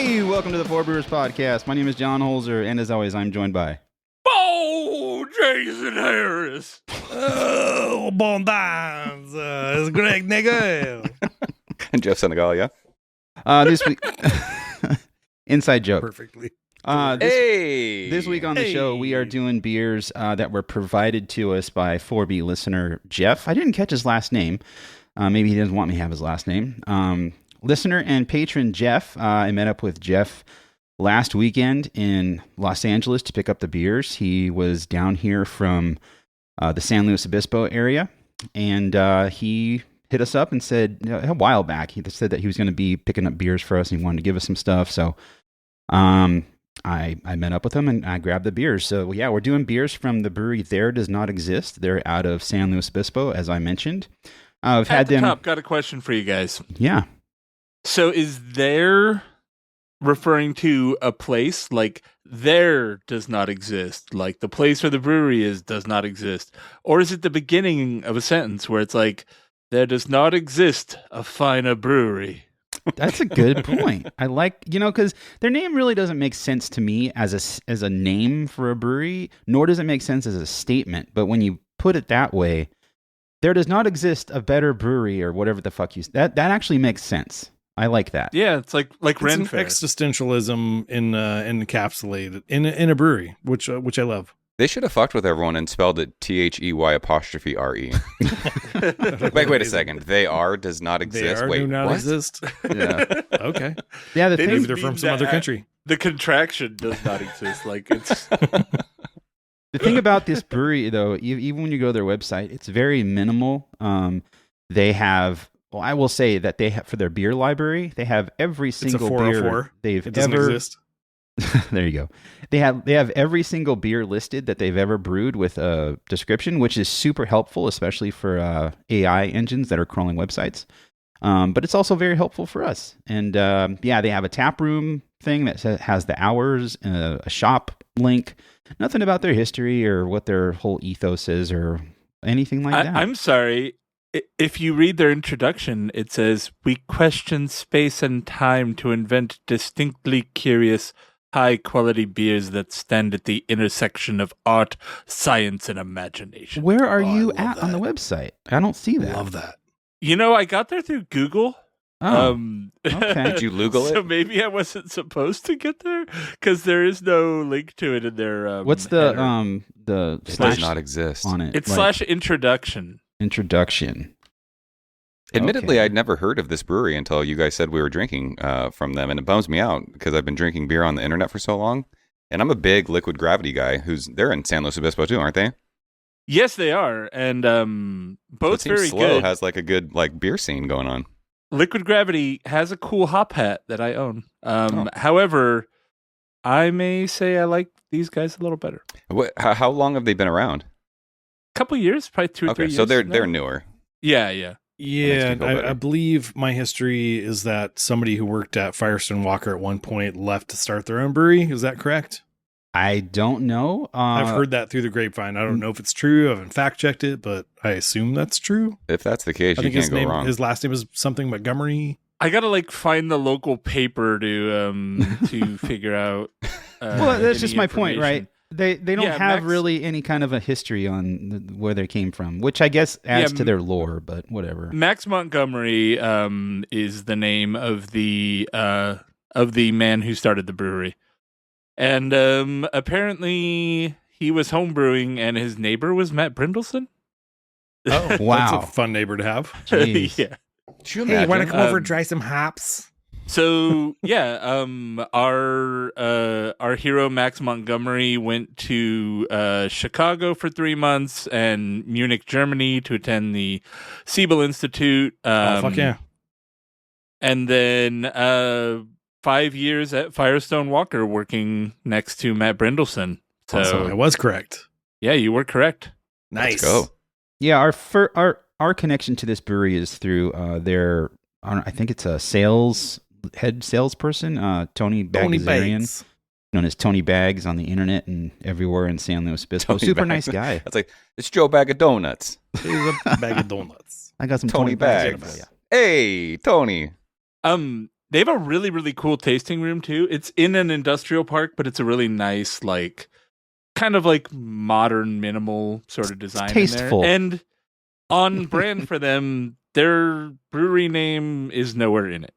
Hey, welcome to the Four Brewers Podcast. My name is John Holzer, and as always, I'm joined by... Oh, Jason Harris. Oh, bon dance. It's Greg nigga. And Jeff Senegal, yeah? This week... Inside joke. Perfectly. This week on the show, we are doing beers that were provided to us by 4B listener Jeff. I didn't catch his last name. Maybe he doesn't want me to have his last name. Listener and patron Jeff. I met up with Jeff last weekend in Los Angeles to pick up the beers. He was down here from the San Luis Obispo area, and he hit us up and said, a while back, he said that he was going to be picking up beers for us and he wanted to give us some stuff. So I met up with him and I grabbed the beers. So yeah, we're doing beers from the brewery There Does Not Exist. They're out of San Luis Obispo, as I mentioned. I've had them. Top, got a question for you guys. Yeah. So is there referring to a place like there does not exist, like the place where the brewery is does not exist? Or is it the beginning of a sentence where it's like, there does not exist a finer brewery? That's a good point. I like, because their name really doesn't make sense to me as a name for a brewery, nor does it make sense as a statement. But when you put it that way, there does not exist a better brewery or whatever the fuck that actually makes sense. I like that. Yeah, it's like Ren It's Fair. an existentialism encapsulated in a brewery, which I love. They should have fucked with everyone and spelled it THEY''RE. Wait a second. They are does not exist. They are, Wait, do not what? exist. Yeah. Okay. Yeah, They Maybe just they're from mean some other that country. The contraction does not exist. Like it's The thing about this brewery, though, even when you go to their website, it's very minimal. They have, well, I will say that they have, for their beer library, they have every It's a single 404. beer they've It doesn't ever. exist. There you go. They have every single beer listed that they've ever brewed with a description, which is super helpful, especially for AI engines that are crawling websites. But it's also very helpful for us. And yeah, they have a tap room thing that has the hours, a shop link. Nothing about their history or what their whole ethos is or anything like that. I'm sorry. If you read their introduction, it says, "We question space and time to invent distinctly curious, high-quality beers that stand at the intersection of art, science, and imagination." Where are Oh, you I love at on the that. website? I don't see that. Love that. I got there through Google. Oh, okay. Did you Google So it? maybe I wasn't supposed to get there because there is no link to it in their. What's header. the It slash does not exist. on it? It's Like, /introduction. introduction. Admittedly, Okay. I'd never heard of this brewery until you guys said we were drinking from them, and it bums me out because I've been drinking beer on the internet for so long, and I'm a big Liquid Gravity guy. They're in San Luis Obispo too, aren't they? Yes, they are, and So both it seems very Slow good. has like a good beer scene going on. Liquid Gravity has a cool hop hat that I own. Oh. However, I may say I like these guys a little better. How long have they been around? Couple years, probably 2 or 3 Okay, years. so they're now. newer. Yeah. makes Yeah, me feel I better. believe my history is that somebody who worked at Firestone Walker at one point left to start their own brewery. Is that correct? I don't know. I've heard that through the grapevine. I don't know if it's true. I haven't fact checked it, but I assume that's true. If that's the case, I you think can't go wrong. his last name is something Montgomery. I gotta find the local paper to figure out. Well, that's any just my point, right? information. They don't Yeah, have Max- really any kind of a history on where they came from, which I guess adds Yeah, to their lore, but whatever. Max Montgomery is the name of the man who started the brewery, and apparently he was homebrewing, and his neighbor was Matt Brindleson. Oh, Wow. That's a fun neighbor to have. Jeez. Yeah. Could you imagine? come over and try some hops? So yeah, our hero Max Montgomery went to Chicago for 3 months and Munich, Germany, to attend the Siebel Institute. Oh, fuck yeah. And then 5 years at Firestone Walker, working next to Matt Brindleson. So So I was correct. yeah, you were correct. Nice. Let's go. Yeah, our connection to this brewery is through their, I think it's a head salesperson, Tony Tony Bagazarian, Bates. known as Tony Bags on the internet and everywhere in San Luis Obispo. Tony Super Bags. nice guy. That's like, it's Joe Bag of Donuts. Here's a bag of donuts. I got some Tony Bags. Bags. Hey, Tony. They have a really, really cool tasting room too. It's in an industrial park, but it's a really nice, like, kind of like modern, minimal sort of design. Tasteful. In there. And on brand for them, their brewery name is nowhere in it.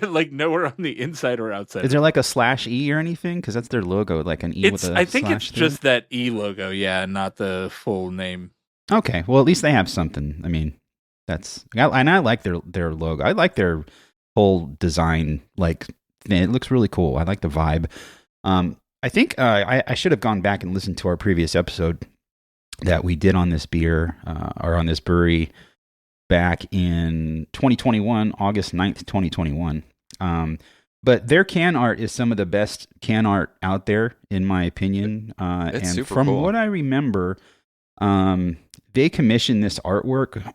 Like nowhere on the inside or outside. Is there like a /E or anything? Because that's their logo, like an E with a I think it's slash through just that E logo, yeah, not the full name. it? Okay, well at least they have something. I mean, and I like their logo. I like their whole design. Like it looks really cool. I like the vibe. I think I should have gone back and listened to our previous episode that we did on this beer or on this brewery back in 2021, August 9th, 2021. But their can art is some of the best can art out there, in my opinion. It's and super from cool. what I remember, they commissioned this artwork,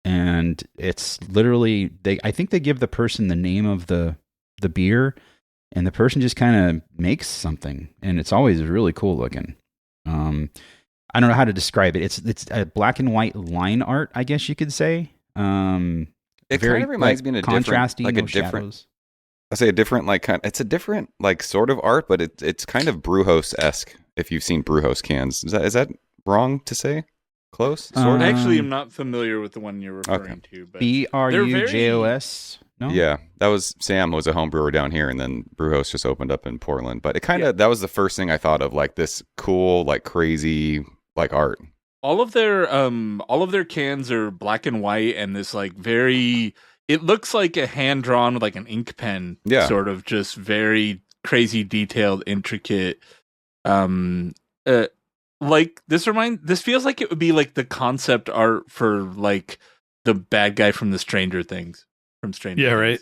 and it's literally I think they give the person the name of the beer, and the person just kind of makes something, and it's always really cool looking. I don't know how to describe it. It's a black and white line art, I guess you could say. It kind of reminds me of a contrasting, different, like no a different. shadows. I say a different, like it's a different, like sort of art, but it's kind of Brewhouse-esque. If you've seen Brewhouse cans, is that wrong to say? Close, sort of. Actually, I'm not familiar with the one you're referring to. But BRUJOS. No? Yeah, that was Sam was a home brewer down here, and then Brewhouse just opened up in Portland. But it kind of that was the first thing I thought of, like this cool, like crazy, like art. all of their cans are black and white, and this like very. It looks like a hand drawn with like an ink pen, sort of just very crazy, detailed, intricate. Like this feels like it would be like the concept art for like the bad guy from Stranger Things. Yeah, right.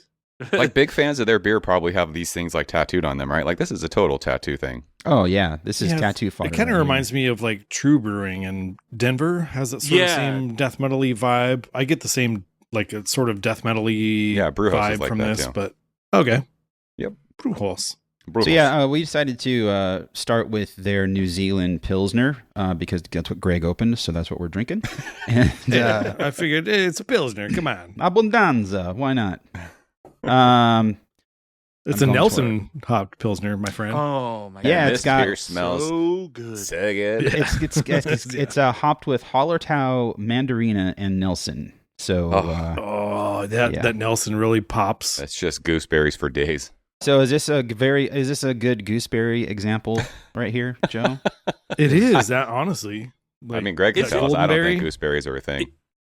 Like big fans of their beer probably have these things like tattooed on them, right? Like this is a total tattoo thing. Oh yeah, this is tattoo fodder. It kind of reminds me of like True Brewing, and Denver has that sort of same death metal-y vibe. I get the same like a sort of death metal-y vibe like from that, this, too. but okay. Yep. Brewhouse. So yeah, we decided to start with their New Zealand Pilsner because that's what Greg opened, so that's what we're drinking. And I figured it's a Pilsner. Come on, Abundanza. Why not? It's a Nelson hopped Pilsner, my friend. Oh my god! Yeah, this it's got beer smells so good. so good. It's hopped with Hallertau, Mandarina, and Nelson. So that Nelson really pops. That's just gooseberries for days. So is this a good gooseberry example right here, Joe? It is that honestly. I mean, Greg can tell us. I don't think gooseberries are a thing.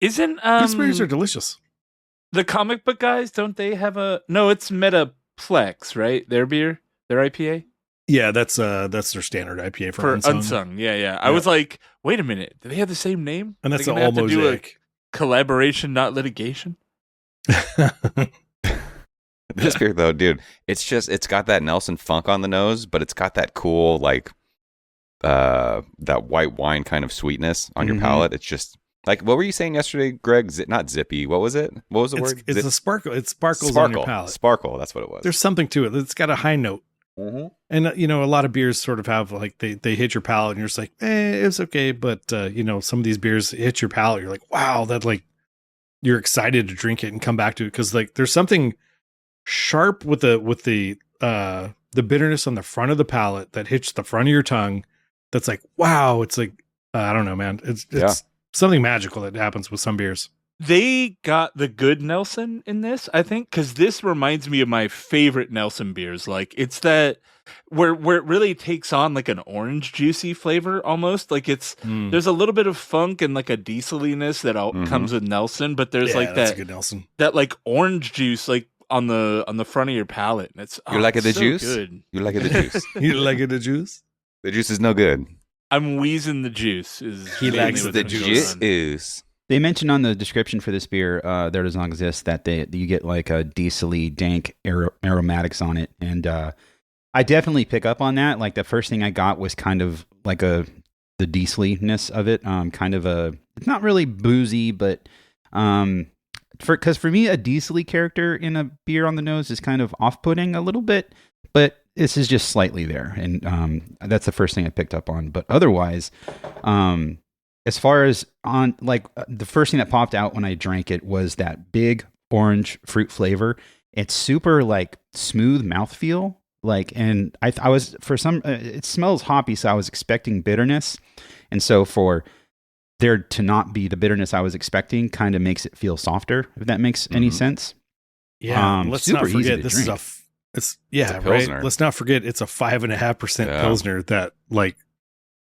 Isn't gooseberries are delicious? The comic book guys, don't they have no? It's Metaplex, right? Their beer, their IPA. Yeah, that's their standard IPA for Unsung. Yeah. I was like, wait a minute, do they have the same name? And that's all Mosaic. Collaboration, not litigation. This beer though, dude, it's got that Nelson funk on the nose, but it's got that cool like that white wine kind of sweetness on your palate. It's just like, what were you saying yesterday, Greg? Not zippy. What was it? What was the word? It's a sparkle. It sparkles on your palate. Sparkle. That's what it was. There's something to it. It's got a high note. Mm-hmm. And a lot of beers sort of have like they hit your palate, and you're just like, it's okay. But some of these beers hit your palate. You're like, wow, that like you're excited to drink it and come back to it because like there's something sharp with the bitterness on the front of the palate that hits the front of your tongue. That's like, wow. It's like I don't know, man. It's something magical that happens with some beers. They got the good Nelson in this, I think, because this reminds me of my favorite Nelson beers. Like it's that where it really takes on like an orange juicy flavor almost. Like it's there's a little bit of funk and like a dieseliness that comes with Nelson, but there's like that's a good Nelson. That like orange juice like on the front of your palate. And it's you like it the so juice? Good. You like it the juice? You like it the juice? The juice is no good. I'm wheezing the juice. He likes the juice. They mentioned on the description for this beer, there does not exist, that you get like a diesel-y, dank aromatics on it, and I definitely pick up on that. Like the first thing I got was kind of like the diesel-ness of it, kind of it's not really boozy, but because for me a diesel-y character in a beer on the nose is kind of off-putting a little bit, but this is just slightly there, and that's the first thing I picked up on. But otherwise, as far as on like the first thing that popped out when I drank it was that big orange fruit flavor, It's super like smooth mouthfeel. Like, and I was for some, it smells hoppy, so I was expecting bitterness, and so for there to not be the bitterness I was expecting, kind of makes it feel softer. If that makes any sense. Yeah, let's super not easy forget to this drink. is It's a right. Pilsner. Let's not forget it's a 5.5% Yeah. Pilsner that like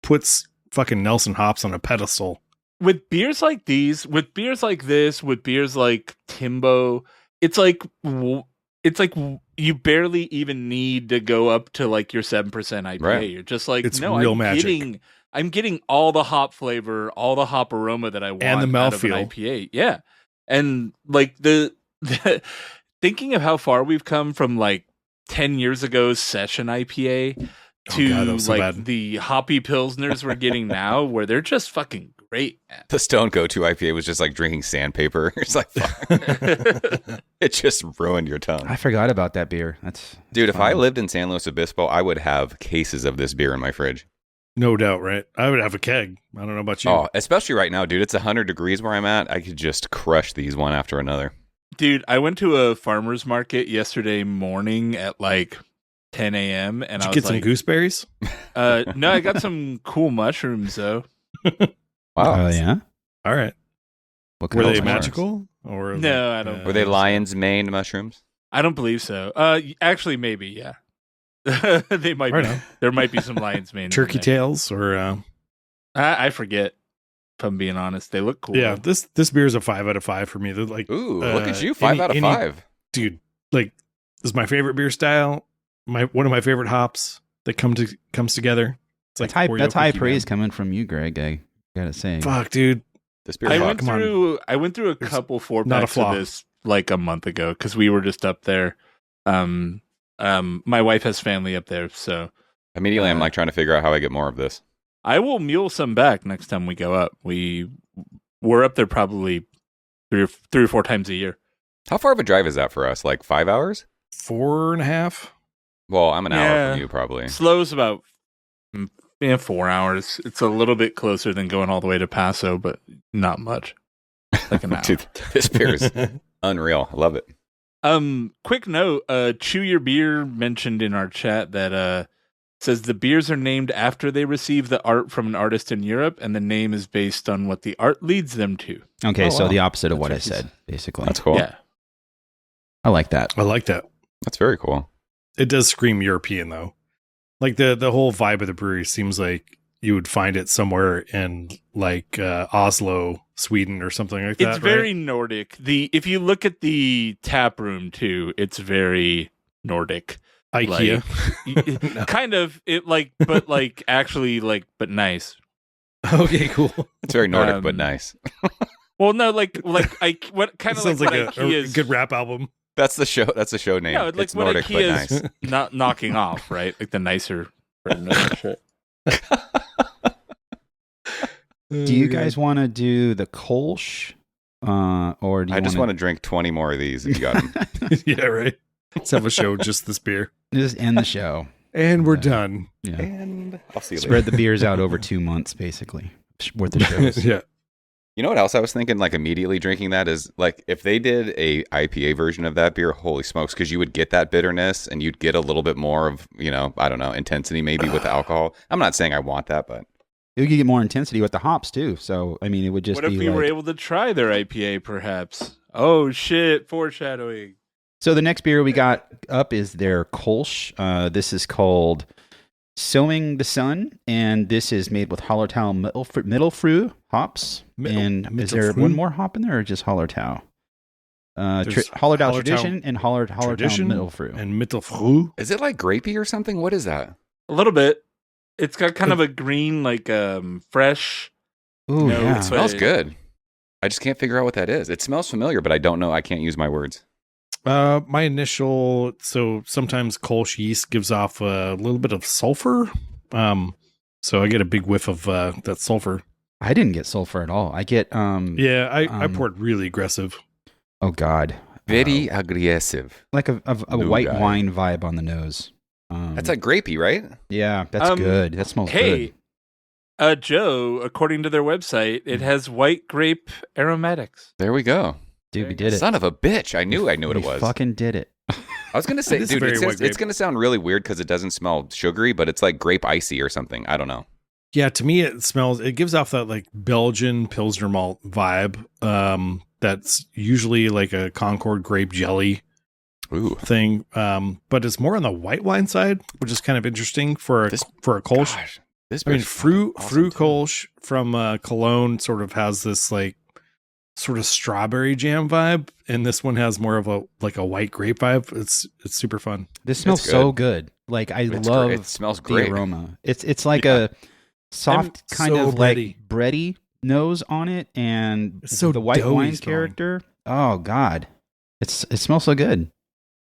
puts fucking Nelson hops on a pedestal. With beers like these, with beers like this, with beers like Timbo, it's like you barely even need to go up to like your 7% IPA. Right. You're just like, It's no, real magic. I'm getting all the hop flavor, all the hop aroma that I want And the out of an mouthfeel. IPA. Yeah. And like the thinking of how far we've come from like 10 years ago's session IPA to God, that was so like bad. the hoppy pilsners we're getting now, where they're just fucking great, man. The Stone Go-To IPA was just like drinking sandpaper. It's like, fuck. It just ruined your tongue. I forgot about that beer. That's Dude, if I fun. lived in San Luis Obispo, I would have cases of this beer in my fridge. No doubt, right? I would have a keg. I don't know about you. Oh, especially right now, dude. It's 100 degrees where I'm at. I could just crush these one after another. Dude, I went to a farmer's market yesterday morning at like 10 a.m. and Did I you was get some like, gooseberries? no, I got some cool mushrooms though. Wow. Oh yeah. All right. What Were kind they of mushrooms? magical? Or No, I don't. Were they lion's mane mushrooms? I don't believe so. Actually, maybe, yeah. They might Right be. on. There might be some lion's mane. in turkey there. tails? Or I forget. If I'm being honest, they look cool. yeah, this beer is a 5 out of 5 for me. They're like, Ooh, look at you. any- 5 out of any- 5. dude, like this is my favorite beer style. One of my favorite hops that comes together. It's like Oreo that's high Cookie praise Man. coming from you, Greg. I gotta say. Fuck, dude. This beer I fuck. went come on. through. I went through a There's couple four not a packs flaw. of this like a month ago because we were just up there. My wife has family up there, so Immediately, I'm like trying to figure out how I get more of this. I will mule some back next time we go up. We're up there probably three or four times a year. How far of a drive is that for us? Like 5 hours? 4.5. Well, I'm an hour Yeah. from you, probably. Slow's about 4 hours. It's a little bit closer than going all the way to Paso, but not much. Like an hour. Dude, this beer is unreal. I love it. Quick note, Chew Your Beer mentioned in our chat that says the beers are named after they receive the art from an artist in Europe, and the name is based on what the art leads them to. Okay, Oh, so wow. the opposite of what I That's said, basically. That's cool. Yeah. I like that. I like that. That's very cool. It does scream European though. Like the whole vibe of the brewery seems like you would find it somewhere in like Oslo, Sweden, or something like that. It's very Nordic. If you look at the tap room too, it's very Nordic. right? IKEA. No. Kind of but like actually like but nice. Okay, cool. It's very Nordic, but Um, nice. Well, no, like I what kind It of like sounds what like a IKEA's good rap album. That's the show. That's the show name. No, like it's what Nordic, but IKEA's nice. not knocking off, right? Like the nicer version of that shit. Do you guys want to do the Kolsch? Or do you I just want to drink 20 more of these if you got them. Yeah, right. Let's have a show just this beer, just end the show? and we're Yeah. done. Yeah. And I'll see you later. Spread the beers out over 2 months, basically, worth of shows. Yeah. You know what else I was thinking? Like immediately drinking that is like if they did a IPA version of that beer, holy smokes, because you would get that bitterness and you'd get a little bit more of, I don't know, intensity maybe with the alcohol. I'm not saying I want that, but You could get more intensity with the hops too. So I mean, it would just What if be we like. were able to try their IPA, perhaps? Oh shit! Foreshadowing. So the next beer we got up is their Kolsch. This is called Sowing the Sun, and this is made with Hallertau Mittelfrüh hops. And is there Mittelfrüh? one more hop in there, or just Hallertau? There's Hallertau Hallertau Tradition and Hallertau Tradition Mittelfrüh. and Mittelfrüh. is it like grapey or something? What is that? A little bit. It's got kind of a green, like fresh. Ooh, No, yeah. It smells good. I just can't figure out what that is. It smells familiar, but I don't know. I can't use my words. My initial, so sometimes Kolsch yeast gives off a little bit of sulfur. So I get a big whiff of that sulfur. I didn't get sulfur at all. I get Yeah, I Um, poured really aggressive. oh god, Very aggressive. like a New white guy. wine vibe on the nose. That's like grapey, right? yeah, that's good. That smells Hey, good. Joe. According to their website, it has white grape aromatics. There we go. Dude, we did it. Son of a bitch. I knew what We it was. Fucking did it. I was gonna say, It is dude, very white grape. it's gonna sound really weird because it doesn't smell sugary, but it's like grape icy or something. I don't know. Yeah, to me it gives off that like Belgian Pilsner malt vibe. That's usually like a Concord grape jelly Ooh, thing. But it's more on the white wine side, which is kind of interesting for a Kolsch. gosh, this. I mean, beer's Fru awesome, too. Kolsch from Cologne sort of has this like sort of strawberry jam vibe, and this one has more of a white grape vibe. It's super fun. This smells It's so good. Like I It's love great. It smells the great. aroma. It's like Yeah. a soft I'm kind so of bready. like bready nose on it, and It's so the white doughy wine smelling. character. Oh God, it smells so good.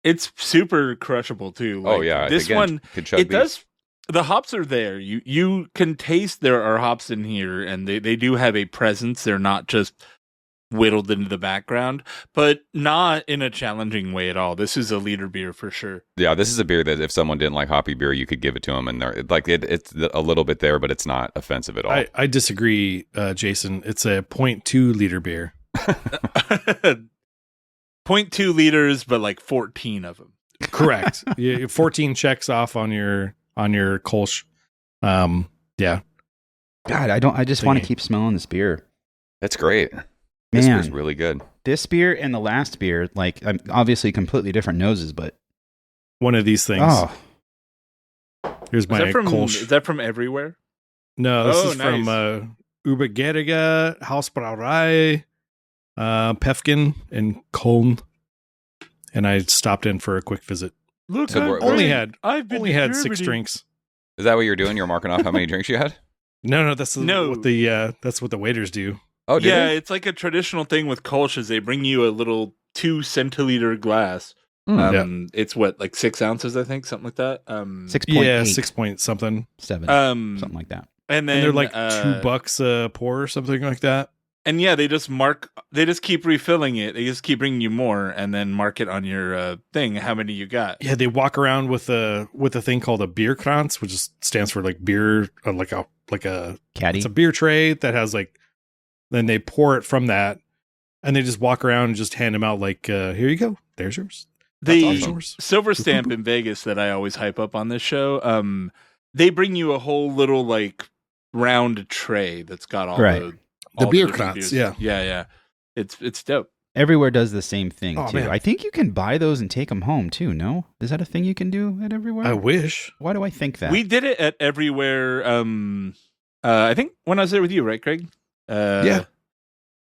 It's super crushable too. Oh Like, yeah, this again, one could chug it these. does. The hops are there. You can taste there are hops in here, and they do have a presence. They're not just whittled into the background, but not in a challenging way at all. This is a leader beer for sure. Yeah, this is a beer that if someone didn't like hoppy beer, you could give it to them, and they're like it's a little bit there, but it's not offensive at all. I disagree, Jason. It's a 0.2 liter beer. 0.2 liters, but like 14 of them. Correct. 14 checks off on your Kolsch. Yeah. God, I just want to Thingy. keep smelling this beer. That's great. This beer's Man, really good. this beer and the last beer, like obviously completely different noses, but One of these things. oh, Here's Is my that from Kolsch. is that from everywhere? No, this Oh, is from nice. Ubergerige, Hausbrauerei, Pefken, and Köln. And I stopped in for a quick visit. Look, So I'm we're- Only great. had I've been only to had 6 Germany. drinks. Is that what you're doing? You're marking off how many drinks you had? No, that's No. what the waiters do. Oh, did Yeah, they? it's like a traditional thing with Kolsch is they bring you a little 2 centiliter glass. Hmm. It's what, like 6 ounces, I think, something like that. 6.8, Yeah, 6 point something. 7, something like that. And then And they're like $2 a pour or something like that. And yeah, they just keep refilling it. They just keep bringing you more, and then mark it on your thing how many you got. Yeah, they walk around with a thing called a beer kranz, which stands for like beer, like a Caddy. it's a beer tray that has like. Then they pour it from that, and they just walk around and just hand them out like, here you go, there's yours. The That's yours. silver stamp in Vegas that I always hype up on this show. They bring you a whole little like round tray that's got all Right. The all beer different kranz, beers. yeah. It's dope. Everywhere does the same thing Oh, too. man. I think you can buy those and take them home too. No, is that a thing you can do at Everywhere? I wish. Why do I think that? We did it at Everywhere. I think when I was there with you, right, Craig? Yeah.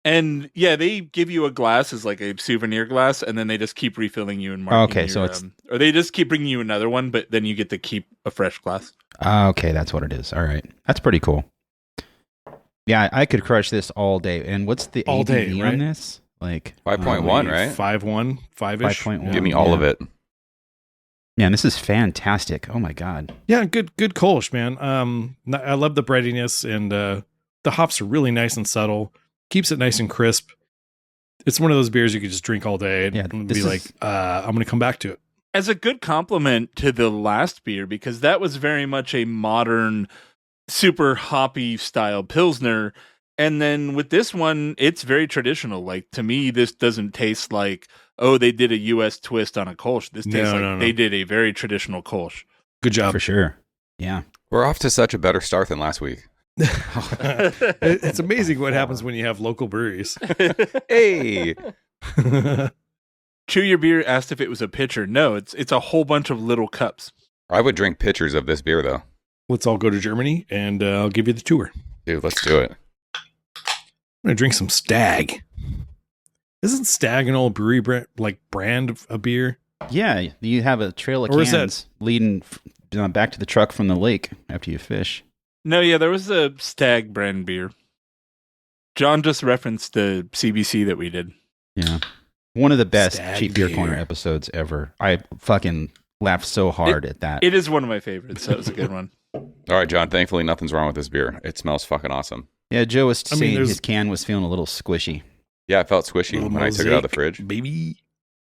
And yeah, they give you a glass as like a souvenir glass, and then they just keep refilling you and marking. Okay, so it's- or they just keep bringing you another one, but then you get to keep a fresh glass. Okay, that's what it is. All right, that's pretty cool. Yeah, I could crush this all day. And what's the All day, ABV right? on this? Like 5.1, right? 5.1, 5-ish. 5.1. Give me all of Yeah. it. Man, this is fantastic. Oh my god. Yeah, good Kolsch, man. I love the breadiness, and the hops are really nice and subtle. Keeps it nice and crisp. It's one of those beers you could just drink all day and Yeah, be this like, is- I'm going to come back to it. As a good compliment to the last beer, because that was very much a modern, super hoppy style Pilsner. And then with this one, it's very traditional. Like, to me, this doesn't taste like, oh, they did a U.S. twist on a Kolsch. This tastes like No. they did a very traditional Kolsch. Good job. For sure. Yeah. We're off to such a better start than last week. It's amazing what happens when you have local breweries. Hey, Chew Your Beer asked if it was a pitcher. No, it's a whole bunch of little cups. I would drink pitchers of this beer though. Let's all go to Germany, and I'll give you the tour. Dude, let's do it. I'm going to drink some Stag. Isn't Stag an old brewery brand of a beer? Yeah, you have a trail of Or is that- cans leading back to the truck from the lake after you fish. No, yeah, there was a Stag brand beer. John just referenced the CBC that we did. Yeah. One of the best Stag Cheap Beer beer. Corner episodes ever. I fucking laughed so hard at that. It is one of my favorites, so it was a good one. All right, John. Thankfully, nothing's wrong with this beer. It smells fucking awesome. Yeah, Joe was I mean, saying there's- his can was feeling a little squishy. Yeah, it felt squishy Little when I took it out of the mosaic, fridge. baby.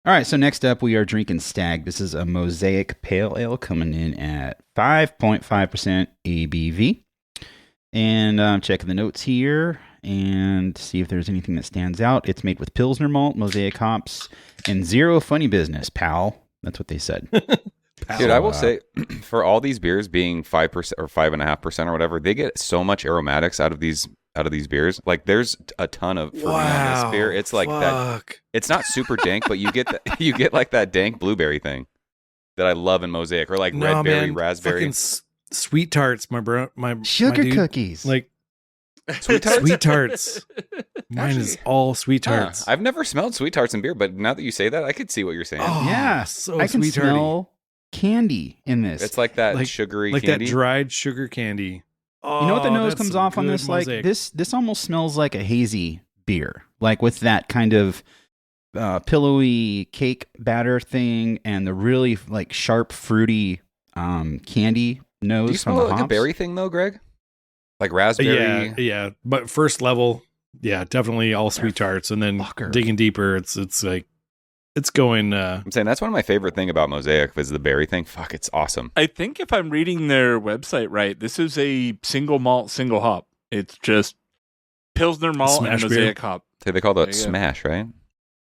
All right, so next up we are drinking Stag. This is a Mosaic Pale Ale coming in at 5.5% ABV. And I'm checking the notes here and see if there's anything that stands out. It's made with Pilsner malt, Mosaic hops, and zero funny business, pal. That's what they said. Dude, I will say, for all these beers being 5% or 5.5% or whatever, they get so much aromatics out of these beers. Like, there's a ton of fruit on this beer. It's like that. It's not super dank, but you get you get like that dank blueberry thing that I love in Mosaic, or like red berry, raspberry, fucking sweet tarts, my bro, my sugar dude. cookies. Like sweet tarts. Sweet tarts. Mine is all sweet tarts. I've never smelled sweet tarts in beer, but now that you say that, I could see what you're saying. Oh, yeah, so I can sweet smell candy in this. It's like that Like- sugary like candy. that dried sugar candy. You know what the Oh, nose that's comes some off on good this? Like Mosaic. this almost smells like a hazy beer, like with that kind of pillowy cake batter thing and the really like sharp fruity candy nose Do you from smell the like hops. a berry thing though, Greg? Like raspberry? Yeah. But first level, yeah, definitely all sweet tarts, and then Fucker. digging deeper, it's like it's going. I'm saying that's one of my favorite thing about Mosaic is the berry thing. Fuck, it's awesome. I think if I'm reading their website right, this is a single malt, single hop. It's just Pilsner malt Smash and beer. Mosaic hop. So they call There that you go. smash, right?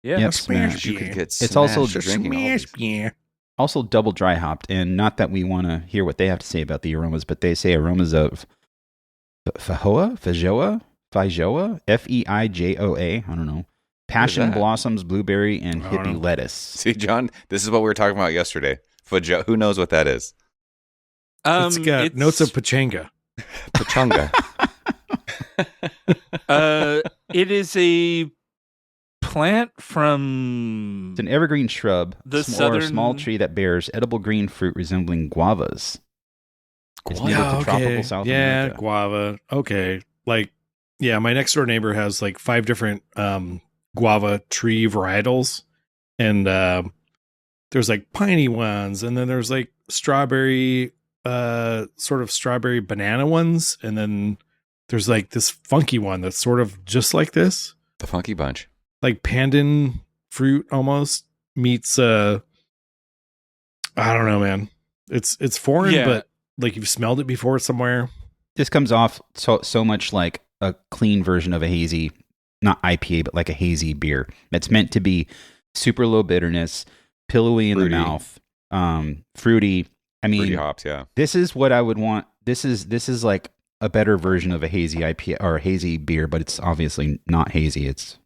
Yeah. Yep, Smash smash. You could beer. get It's also smashed drinking all Smash these. beer. Also double dry hopped, and not that we want to hear what they have to say about the aromas, but they say aromas of feijoa, feijoa, Feijoa. I don't know. Passion that? blossoms, blueberry, and I don't hippie know. lettuce. See, John, this is what we were talking about yesterday. Who knows what that is? It's got notes of pachanga. Pachanga. It is a plant from It's an evergreen shrub, The or a southern- small tree that bears edible green fruit resembling guavas. It's native to tropical South yeah, America. guava. Okay, like yeah, my next door neighbor has like 5 different guava tree varietals, and there's like piney ones, and then there's like strawberry, sort of strawberry banana ones, and then there's like this funky one that's sort of just like this, The Funky Bunch. like pandan fruit almost meets I don't know, man. It's foreign, Yeah. but like you've smelled it before somewhere. This comes off so much like a clean version of a hazy, not IPA, but like a hazy beer. That's meant to be super low bitterness, pillowy in Fruity. the mouth, fruity. I mean, Fruity hops, yeah. this is what I would want. This is like a better version of a hazy IPA or a hazy beer, but it's obviously not hazy. It's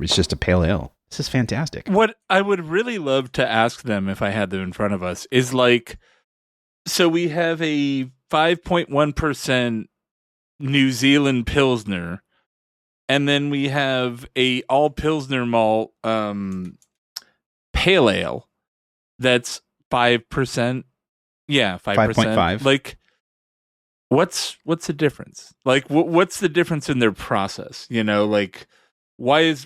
just a pale ale. This is fantastic. What I would really love to ask them if I had them in front of us is like, so we have a 5.1% New Zealand Pilsner, and then we have a all Pilsner malt pale ale that's 5%. Yeah, 5%. 5.5. Like, what's the difference? Like, what's the difference in their process? You know, like, why is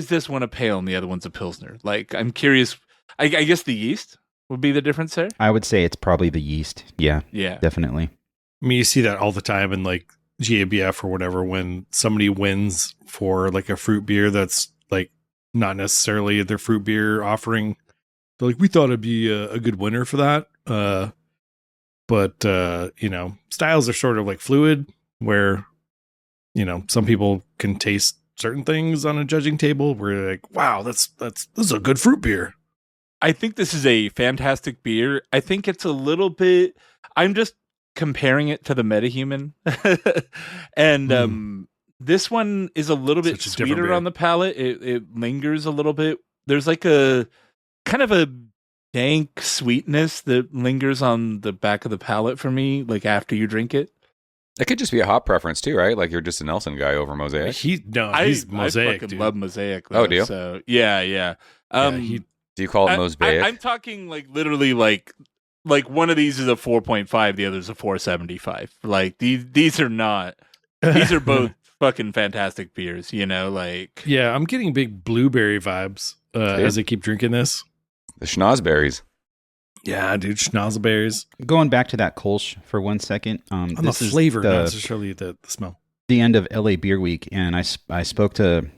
this one a pale and the other one's a Pilsner? Like, I'm curious. I guess the yeast would be the difference there. I would say it's probably the yeast. Yeah, Yeah. definitely. I mean, you see that all the time in like GABF or whatever when somebody wins for like a fruit beer that's like not necessarily their fruit beer offering. They're like, we thought it'd be a good winner for that. But you know, styles are sort of like fluid where, you know, some people can taste certain things on a judging table where they're like, wow, this is a good fruit beer. I think this is a fantastic beer. I think it's a little bit. I'm just comparing it to the MetaHuman, and this one is a little bit Such a different sweeter beer. on the palate. It lingers a little bit. There's like a kind of a dank sweetness that lingers on the back of the palate for me. Like after you drink it, It could just be a hop preference too, right? Like you're just a Nelson guy over Mosaic. He's I Mosaic, fucking dude. love Mosaic. Though, Oh, do you? So yeah. Yeah, Do you call it Mosaic? I'm talking like literally like one of these is a 4.5, the other's a 4.75. Like these are not. These are both fucking fantastic beers. You know, like Yeah, I'm getting big blueberry vibes as I keep drinking this. The schnozberries. Yeah, dude, schnozberries. Going back to that Kolsch for 1 second. On This the is flavor, not the, necessarily the smell. the end of LA Beer Week, and I spoke to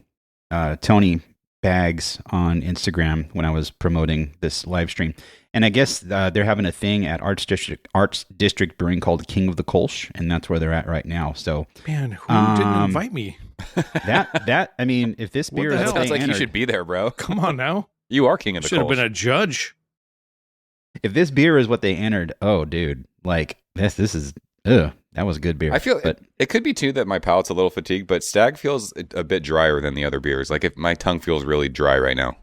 Tony Bags on Instagram when I was promoting this live stream. And I guess they're having a thing at Arts District Brewing called King of the Kolsch, and that's where they're at right now. So Man, who didn't Um, invite me? that I mean, if this What beer the is hell? staying Sounds like you entered- should be there, bro. Come on now. You are king of the Should have Kolsch. been a judge. if this beer is what they entered, oh, dude, like this is, that was a good beer. I feel but it could be too that my palate's a little fatigued, but Stag feels a bit drier than the other beers. Like if my tongue feels really dry right now,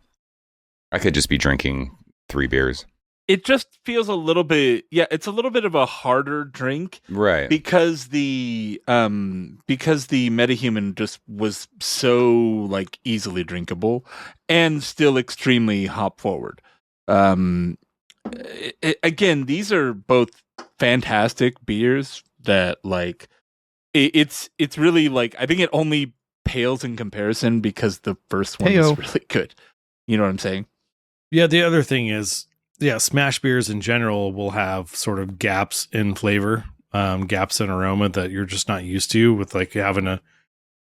I could just be drinking 3 beers. It just feels a little bit, it's a little bit of a harder drink, Right? because the Metahuman just was so like easily drinkable and still extremely hop forward. Again, these are both fantastic beers that like it's really like, I think it only pales in comparison because the first one is really good. You know what I'm saying? Yeah, the other thing is, smash beers in general will have sort of gaps in flavor, gaps in aroma that you're just not used to, with like having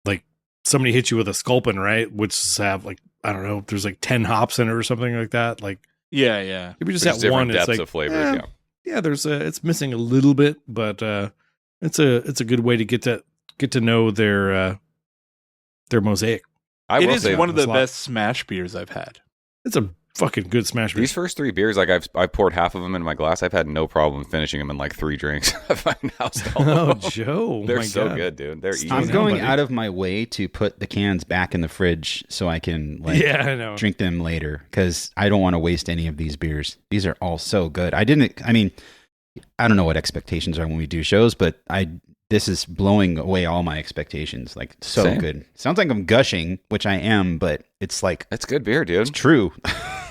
like somebody hit you with a Sculpin, right? Which is have like, I don't know, there's like 10 hops in it or something like that. Like, yeah. If you just There's have one, different it's depths like of flavors. it's missing a little bit, but it's a good way to get to know their mosaic. It is one of the best smash beers I've had. It's a fucking good smash beer. These first 3 beers, like I've poured half of them in my glass. I've had no problem finishing them in like 3 drinks. Oh, Joe, they're so good, dude. They're easy. I'm going out of my way to put the cans back in the fridge so I can I know. drink them later, because I don't want to waste any of these beers. These are all so good. I don't know what expectations are when we do shows, but this is blowing away all my expectations. Like, so Same. good. Sounds like I'm gushing, which I am, but it's like, It's good beer, dude. it's true.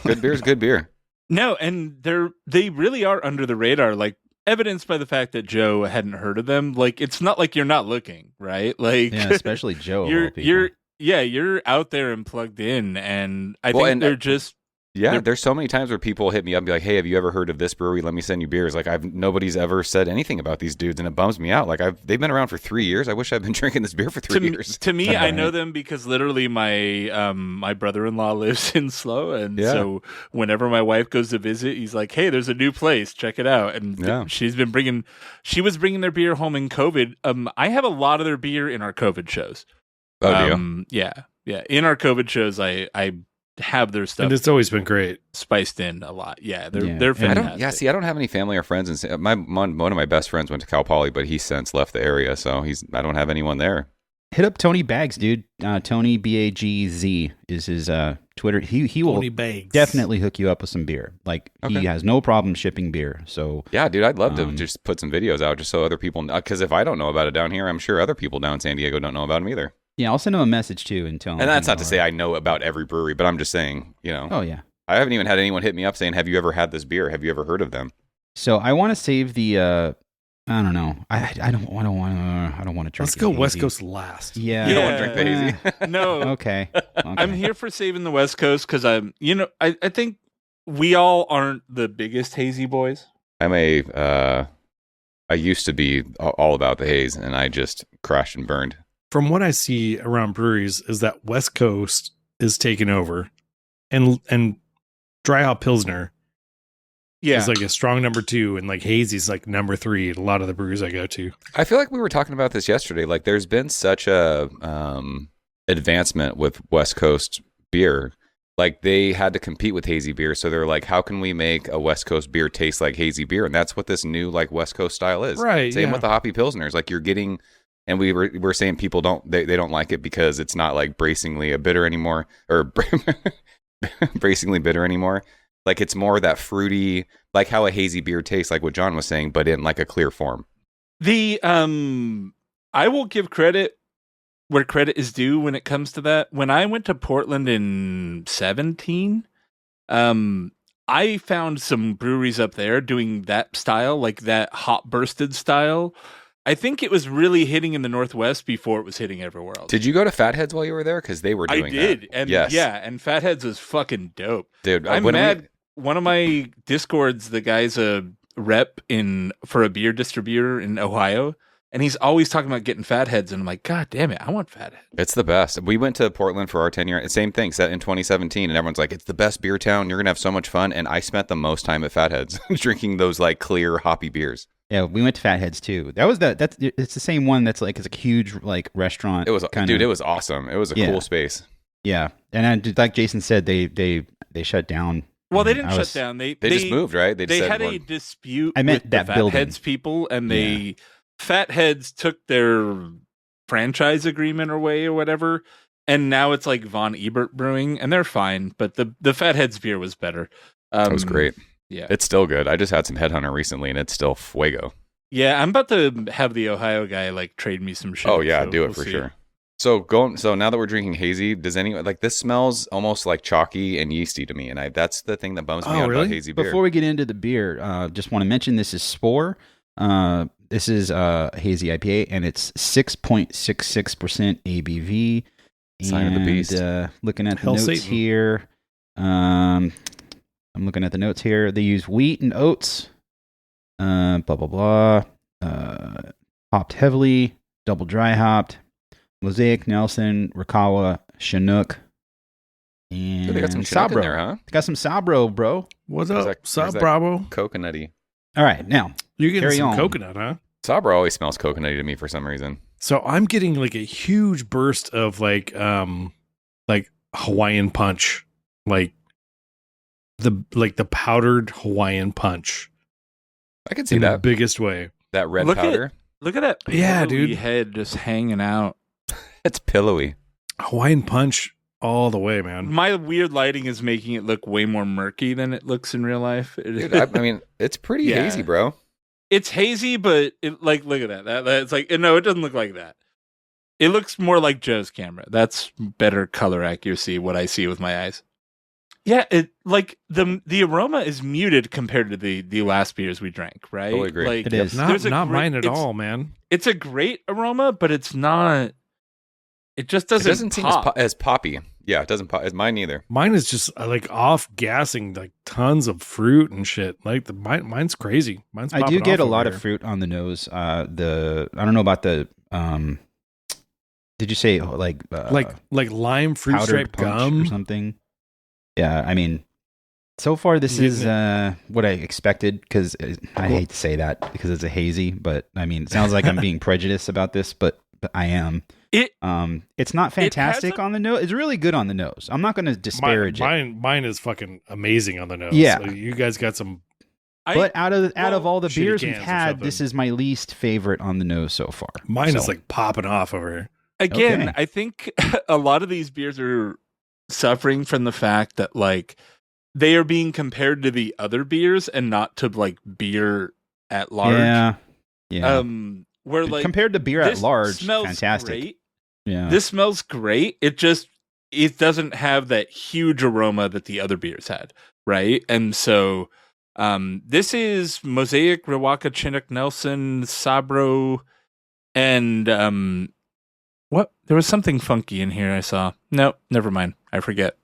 Good beer's good beer. No, and they really are under the radar, like evidenced by the fact that Joe hadn't heard of them. Like, it's not like you're not looking, right? Like, Yeah, especially Joe. of all people. you're out there and plugged in, and I think they're just Yeah, there's so many times where people hit me up and be like, "Hey, have you ever heard of this brewery? Let me send you beers." Like nobody's ever said anything about these dudes, and it bums me out. Like they've been around for 3 years. I wish I'd been drinking this beer for 3 years. To me, I know them because literally my my brother-in-law lives in Slow, and so whenever my wife goes to visit, he's like, "Hey, there's a new place. Check it out." And she was bringing their beer home in COVID. I have a lot of their beer in our COVID shows. Oh, do you? Yeah. In our COVID shows, I have their stuff, and it's always been great, spiced in a lot. They're fantastic. I don't have any family or friends, and one of my best friends went to Cal Poly, but he's since left the area, so I don't have anyone there. Hit up Tony Bags, dude. Tony BAGZ is his Twitter. He will definitely hook you up with some beer. Like, he has no problem shipping beer. So yeah, dude, I'd love to just put some videos out just so other people know. Because if I don't know about it down here, I'm sure other people down in San Diego don't know about them either. Yeah, I'll send him a message too and tell him. And that's not to say I know about every brewery, but I'm just saying, Oh yeah. I haven't even had anyone hit me up saying, "Have you ever had this beer? Have you ever heard of them?" So I want to save the. I don't know. I don't want to drink. Let's go West Coast last. Yeah. You don't want to drink the hazy. No. Okay. I'm here for saving the West Coast because I think we all aren't the biggest hazy boys. I used to be all about the haze, and I just crashed and burned. From what I see around breweries is that West Coast is taking over, and Dry Hop Pilsner is like a strong number 2, and like hazy's like number 3 at a lot of the breweries I go to. I feel like we were talking about this yesterday. Like, there's been such a advancement with West Coast beer. Like, they had to compete with hazy beer, so they're like, how can we make a West Coast beer taste like hazy beer? And that's what this new like West Coast style is. Right. Same with the hoppy pilsners. Like, you're getting. And we're saying people don't like it because it's not like bracingly bitter anymore, or bracingly bitter anymore. Like, it's more that fruity, like how a hazy beer tastes, like what John was saying, but in like a clear form. I will give credit where credit is due when it comes to that. When I went to Portland in 2017, I found some breweries up there doing that style, like that hop bursted style. I think it was really hitting in the Northwest before it was hitting everywhere else. Did you go to Fatheads while you were there? Because they were doing that. I did. And and Fatheads is fucking dope. Dude, I'm mad. One of my Discords, the guy's a rep for a beer distributor in Ohio, and he's always talking about getting Fatheads, and I'm like, God damn it, I want Fatheads. It's the best. We went to Portland for our 10-year, same thing, set in 2017, and everyone's like, it's the best beer town, you're going to have so much fun, and I spent the most time at Fatheads drinking those like clear, hoppy beers. Yeah, we went to Fatheads too. It's the same one that's like, it's a huge like restaurant. It was it was awesome. It was a cool space. Yeah. And like Jason said, they shut down Well, they didn't I shut was- down. They just moved, right? They said had a one- dispute I meant with that the building. Fatheads people, and Fatheads took their franchise agreement away or whatever, and now it's like Von Ebert Brewing, and they're fine. But the Fatheads beer was better. That was great. Yeah, It's still good. I just had some Headhunter recently, and it's still fuego. yeah. I'm about to have the Ohio guy like trade me some shit. Oh yeah, so do it we'll for see. sure. So now that we're drinking hazy, does anyone like this? Smells almost like chalky and yeasty to me, and that's the thing that bums me Oh, out really? about hazy beer. Before we get into the beer, just want to mention this is Spore. This is hazy IPA, and it's 6.66% ABV. Sign of the And, beast. Looking at the Hell notes Satan. here, I'm looking at the notes here. They use wheat and oats. Blah blah blah. Hopped heavily, double dry hopped. Mosaic, Nelson, Rakawa, Chinook, and Dude, they got some Chinook in Sabro. there, huh? Got some Sabro, bro. What's Where's up? that- Sup, where's that- Bravo? Coconutty. All right, now You're getting Carry some on. coconut, huh? Sabra always smells coconutty to me for some reason. So I'm getting like a huge burst of like Hawaiian punch, like the powdered Hawaiian punch I can see in the that. biggest way. That red Look at- powder. Look at that. Yeah, pillowy dude. Head just hanging out. It's pillowy. Hawaiian punch all the way, man. My weird lighting is making it look way more murky than it looks in real life. Dude, I mean, it's pretty Yeah. hazy, bro. It's hazy, but like, look at that. That's like, no, it doesn't look like that. It looks more like Joe's camera. That's better color accuracy. What I see with my eyes. Yeah, it like the aroma is muted compared to the last beers we drank, right? Totally agree. Like, It is. Not there's a not great- mine at it's- all, man. It's a great aroma, but it's not. It just It doesn't. doesn't seem pop. as poppy. Yeah, it doesn't pop. It's mine either. Mine is just like off gassing like tons of fruit and shit. Like mine's crazy. Mine's I do popping get off a lot over of here. fruit on the nose. I don't know about the. Did you say like lime fruit powdered stripe punch gum. or something? Yeah, I mean, so far this You is getting what I expected because I hate to say that because it's a hazy, but I mean, it sounds like I'm being prejudiced about this, but I am. It's not fantastic on the nose. It's really good on the nose. I'm not going to disparage it. Mine is fucking amazing on the nose. Yeah. Like, you guys got some. But out of all the shitty beers we've cans or had, something. this is my least favorite on the nose so far. Mine is So, like popping off over here. Again, Okay. I think a lot of these beers are suffering from the fact that like they are being compared to the other beers and not to like beer at large. yeah. Where like Compared to beer at this large, smells fantastic. great. Yeah. This smells great. It doesn't have that huge aroma that the other beers had, right? And so this is Mosaic, Riwaka, Chinook, Nelson, Sabro, and what? There was something funky in here I saw. No, never mind. I forget.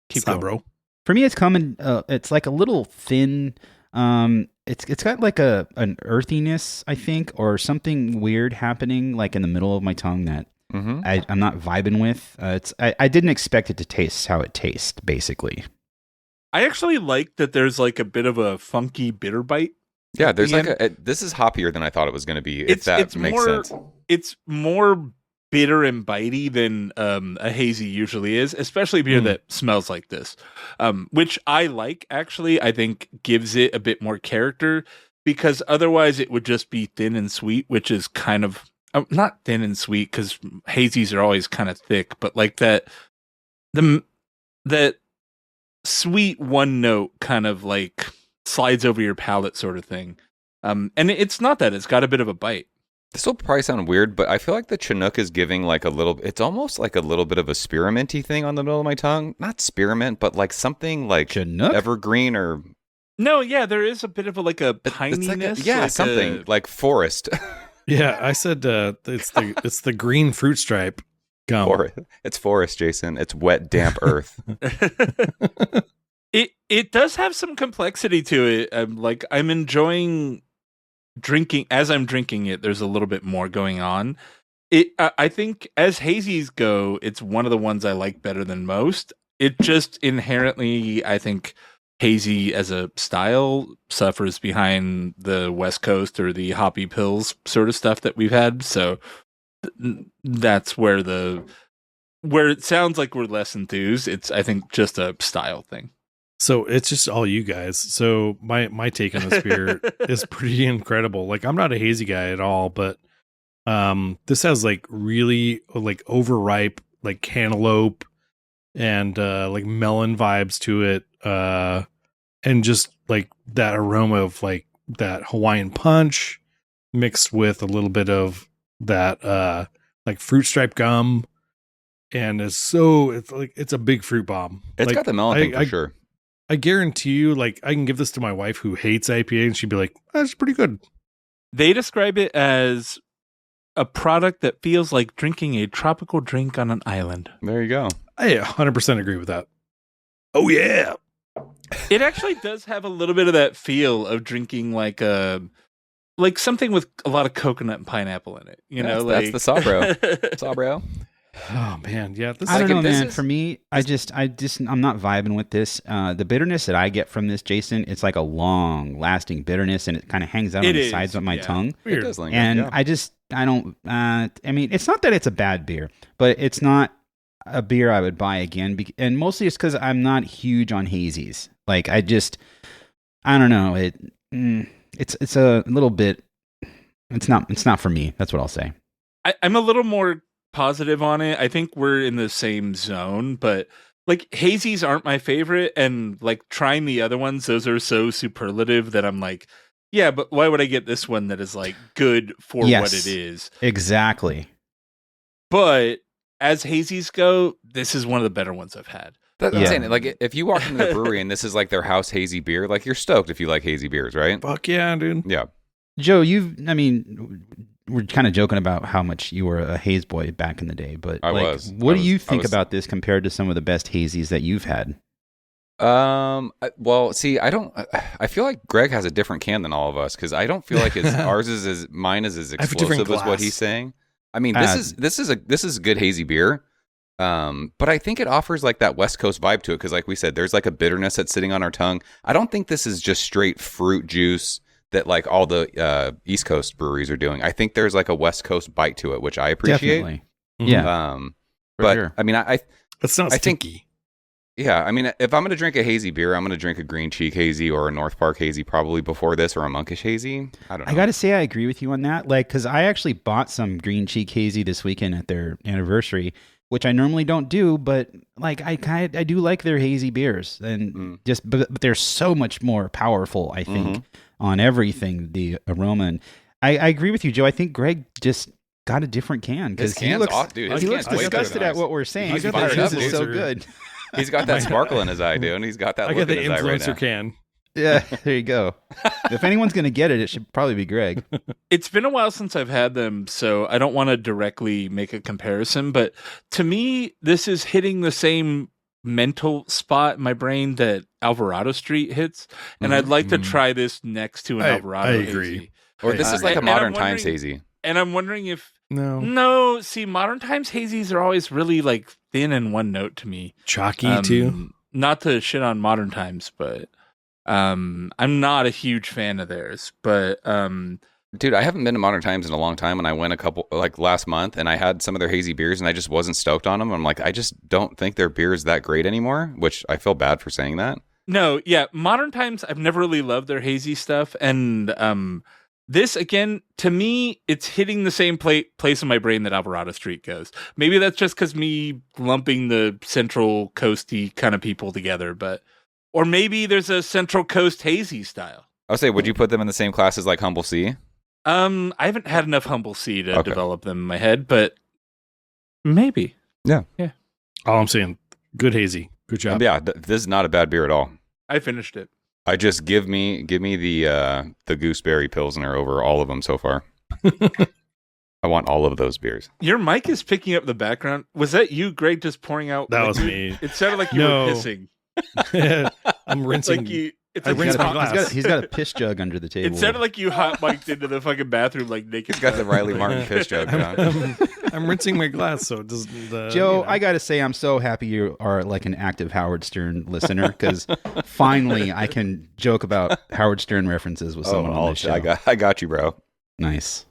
Keep going. bro. For me, it's coming. It's like a little thin. It's got like an earthiness, I think, or something weird happening, like in the middle of my tongue that Mm-hmm. I'm not vibing with. I didn't expect it to taste how it tastes, basically. I actually like that there's like a bit of a funky bitter bite. Yeah, there's the like this is hoppier than I thought it was going to be. If It's- that it's makes more- sense. It's more bitter and bitey than a hazy usually is, especially beer that smells like this, which I like, actually. I think gives it a bit more character, because otherwise it would just be thin and sweet, which is kind of not thin and sweet, because hazies are always kind of thick, but like that sweet one note kind of like slides over your palate sort of thing. And it's not that. It's got a bit of a bite. This will probably sound weird, but I feel like the Chinook is giving like a little. It's almost like a little bit of a spearminty thing on the middle of my tongue. Not spearmint, but like something like Chinook? evergreen or No, yeah, there is a bit of a it's pininess. like like something like forest. Yeah, I said it's the green fruit stripe gum. It's forest, Jason. It's wet, damp earth. It does have some complexity to it. I'm enjoying drinking as I'm drinking it. There's a little bit more going on. I think as hazies go, it's one of the ones I like better than most. It just inherently, I think, hazy as a style suffers behind the West Coast or the hoppy pills sort of stuff that we've had. So that's where it sounds like we're less enthused. It's, I think, just a style thing. So it's just all you guys. So my take on this beer is pretty incredible. Like I'm not a hazy guy at all, but this has like really like overripe like cantaloupe and like melon vibes to it. And just like that aroma of like that Hawaiian punch mixed with a little bit of that like fruit stripe gum. And it's like it's a big fruit bomb. It's Like, got the melon thing for sure. I guarantee you, like, I can give this to my wife who hates IPA and she'd be like, that's pretty good. They describe it as a product that feels like drinking a tropical drink on an island. There you go. I 100% agree with that. Oh, yeah. It actually does have a little bit of that feel of drinking like something with a lot of coconut and pineapple in it. You know, That's the Sabro. Sabro. Oh, man. Yeah. This I don't is know, this man. is- For me, I'm not vibing with this. The bitterness that I get from this, Jason, it's like a long-lasting bitterness, and it kind of hangs out on It the is, sides of my yeah. tongue. It weird. does linger, And yeah. I don't. I mean, it's not that it's a bad beer, but it's not a beer I would buy again. And mostly it's because I'm not huge on hazies. Like I don't know. It's a little bit. It's not for me. That's what I'll say. I'm a little more positive on it. I think we're in the same zone, but like hazies aren't my favorite, and like trying the other ones, those are so superlative that I'm like, yeah, but why would I get this one that is like good for Yes. what it is? Exactly. But as hazies go, this is one of the better ones I've had. That's Yeah. insane. Like if you walk into the brewery and this is like their house hazy beer, like you're stoked if you like hazy beers, right? Fuck yeah, dude. Yeah. Joe, we're kind of joking about how much you were a haze boy back in the day, but I like, was. what I do you was- I think was- about this compared to some of the best hazies that you've had? Well, see, I feel like Greg has a different can than all of us because I don't feel like mine is as have a different explosive as what glass. he's saying. I mean, Uh, this is a good hazy beer. But I think it offers like that West Coast vibe to it because, like we said, there's like a bitterness that's sitting on our tongue. I don't think this is just straight fruit juice that like all the East Coast breweries are doing. I think there's like a West Coast bite to it, which I appreciate. Definitely. Mhm. Yeah. But sure. I mean, I It's not I think- sticky. yeah, I mean, if I'm going to drink a hazy beer, I'm going to drink a Green Cheek hazy or a North Park hazy probably before this, or a Monkish hazy. I don't know. I got to say, I agree with you on that. Like, because I actually bought some Green Cheek Hazy this weekend at their anniversary, which I normally don't do, but like I do like their hazy beers, and but they're so much more powerful. I think on everything, the aroma. And I agree with you, Joe. I think Greg just got a different can His because he can's looks off, dude. His he can's looks way better disgusted than at what we're saying. He's because fired up, his is dude. so good. He's got that sparkle in his eye, dude. And he's got that I look got in the his eye right influencer now. can. Yeah, there you go. If anyone's gonna get it, it should probably be Greg. It's been a while since I've had them, so I don't want to directly make a comparison, but to me, this is hitting the same mental spot in my brain that Alvarado Street hits, and I'd like to try this next to an Alvarado. I agree. hazy. Or this is like a And I'm modern times wondering- hazy. And I'm wondering if No. see, modern times hazies are always really like thin and one note to me. Chalky, too. Not to shit on modern times, but I'm not a huge fan of theirs. But Dude, I haven't been to Modern Times in a long time, and I went a couple like last month, and I had some of their hazy beers, and I just wasn't stoked on them. I'm like, I just don't think their beer is that great anymore, which I feel bad for saying that. no, yeah, modern times I've never really loved their hazy stuff, and this again to me it's hitting the same place in my brain that Alvarado Street goes. Maybe that's just because me lumping the Central Coasty kind of people together, but or maybe there's a Central Coast hazy style. I would say, would you put them in the same class as like Humble Sea? I haven't had enough Humble Sea to Okay. develop them in my head, but maybe. All I'm saying, good hazy. Good job. Yeah, this is not a bad beer at all. I finished it. I just give me the gooseberry pilsner over all of them so far. I want all of those beers. Your mic is picking up the background. Was that you, Greg, just pouring out? That was liquid? me. It sounded like you No. were pissing. I'm It's rinsing. like you. It's I like rinsed you my hot- glass. He's got a piss jug under the table. It sounded like you hot mic'd into the fucking bathroom like naked. He's got the butt. Riley Martin piss joke. John. I'm rinsing my glass, so it doesn't. Joe, I got to say, I'm so happy you are like an active Howard Stern listener because finally I can joke about Howard Stern references with someone on this show. I got you, bro. Nice.